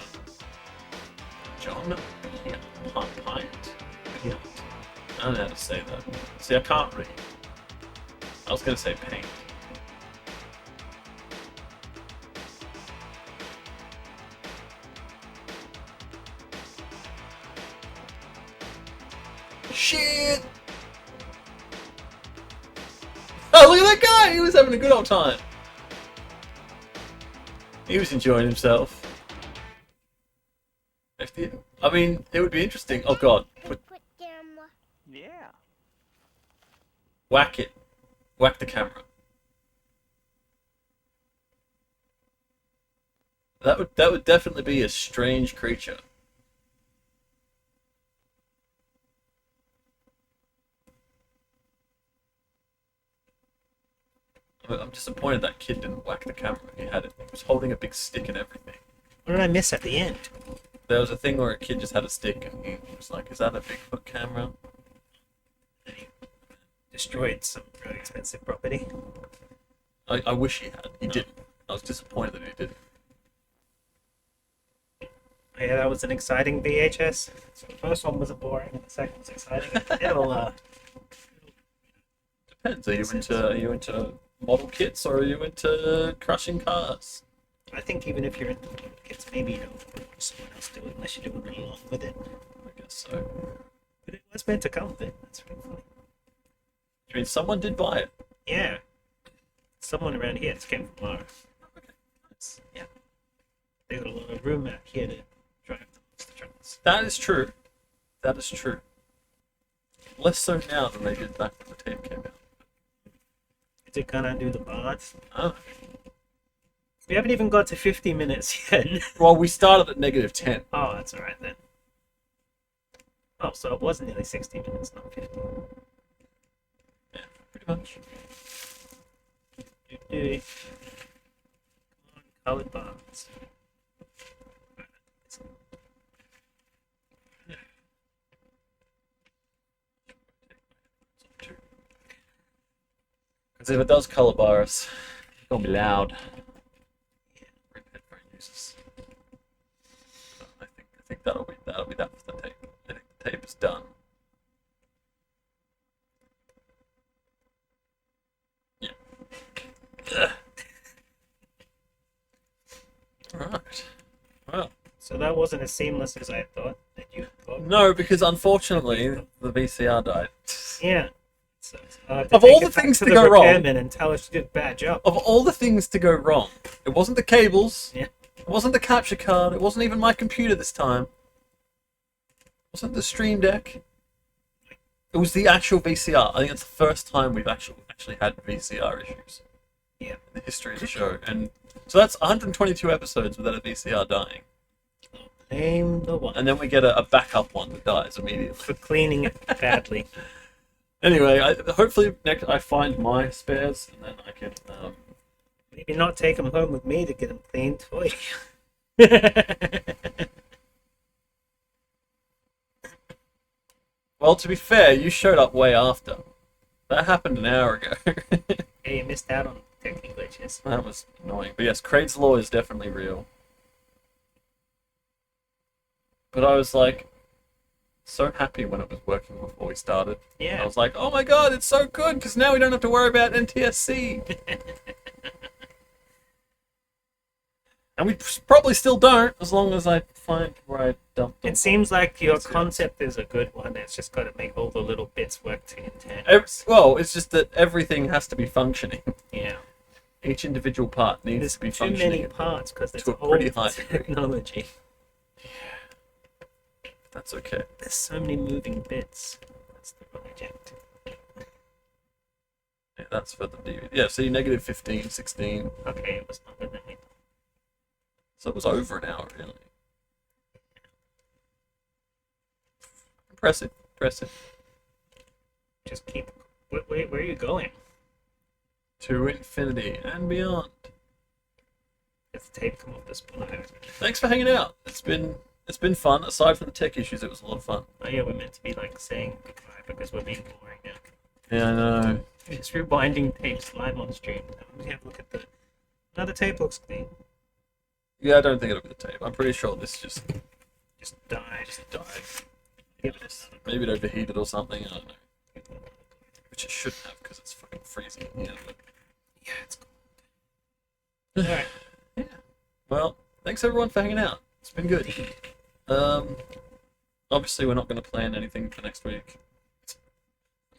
John Pint. Yeah. I don't know how to say that. See, I can't read. I was gonna say paint. Shit! Oh, look at that guy! He was having a good old time. He was enjoying himself. I mean, it would be interesting. Oh god. Yeah. Whack it. Whack the camera. That would definitely be a strange creature. I'm disappointed that kid didn't whack the camera. He had it. He was holding a big stick and everything. What did I miss at the end? There was a thing where a kid just had a stick and he was like, "Is that a Bigfoot camera?" And he destroyed some really expensive property. I wish he had. He didn't. I was disappointed that he didn't. Yeah, that was an exciting VHS. So the first one was boring, and the second was exciting. It'll Depends. Are you into model kits or are you into crushing cars? I think even if you're into kids, maybe you don't want someone else do it unless you're doing it along with it. I guess so. But it was meant to come with it. That's really funny. You mean someone did buy it? Yeah. Someone around here. It came from Mars. Okay. Nice. Yeah. They got a lot of room out here to drive the monster trucks. That is true. That is true. Less so now than they did back when the tape came out. Is it gonna do the bars? Oh. We haven't even got to 50 minutes yet. Well, we started at -10. Oh, that's alright then. Oh, so it was nearly 60 minutes, not 50. Yeah, pretty much. Come on, colored bars. Because if it does color bars, it's gonna be loud. Rip headphone users. I think that'll be that for the tape. I think the tape is done. Yeah. Alright. Well. So that wasn't as seamless as I thought. That you thought. No, because unfortunately the VCR died. Yeah. So, of all the things to go wrong, and tell us she did a bad job. of all the things to go wrong, it wasn't the cables. Yeah. It wasn't the capture card. It wasn't even my computer this time. It wasn't the Stream Deck. It was the actual VCR. I think it's the first time we've actually had VCR issues. Yeah. In the history of the show, and so that's 122 episodes without a VCR dying. Name the one. And then we get a backup one that dies immediately for cleaning it badly. Anyway, hopefully next I find my spares and then I can. Maybe not take them home with me to get them cleaned for you. Well, to be fair, you showed up way after. That happened an hour ago. Hey, you missed out on technical glitches. That was annoying. But yes, Craig's Law is definitely real. But I was like so happy when it was working before we started. Yeah. I was like, oh my god, it's so good because now we don't have to worry about NTSC. And we probably still don't, as long as I find where I dumped them. It seems like your concept is a good one. It's just got to make all the little bits work to intent. Well, it's just that everything has to be functioning. Yeah. Each individual part needs to be too functioning. many parts because there's to a pretty old high degree. technology. That's okay. There's so many moving bits. That's the wrong eject. Yeah, that's for the DVD. Yeah, see, negative 15, 16. Okay, it was longer than me. So it was over an hour, really. Impressive. Impressive. Just keep... Where are you going? To infinity and beyond. If the tape come off this point. Thanks for hanging out. It's been fun. Aside from the tech issues, it was a lot of fun. Oh yeah, we're meant to be like saying goodbye because we're being boring now. Yeah, I know. It's rewinding tapes live on stream. Let me have a look at the... Another tape looks clean. Yeah, I don't think it'll be the tape. I'm pretty sure this just died. Give it maybe it overheated or something. I don't know. Which it shouldn't have because it's fucking freezing in here. But... Yeah, it's cold. Alright. Yeah. Well, thanks everyone for hanging out. It's been good. Obviously we're not going to plan anything for next week.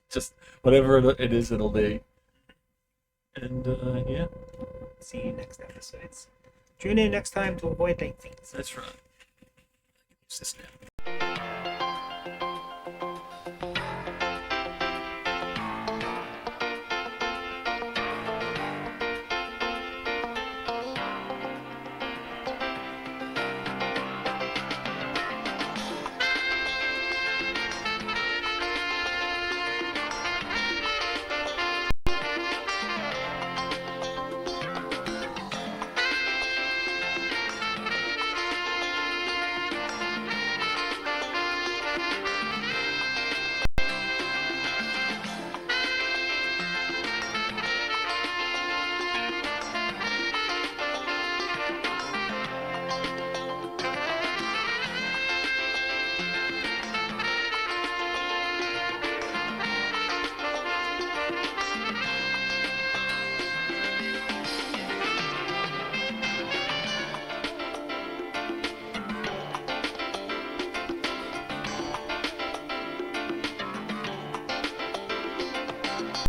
Just whatever it is, it'll be. And yeah. See you next episodes. Tune in next time to avoid late things. That's right. Use this now.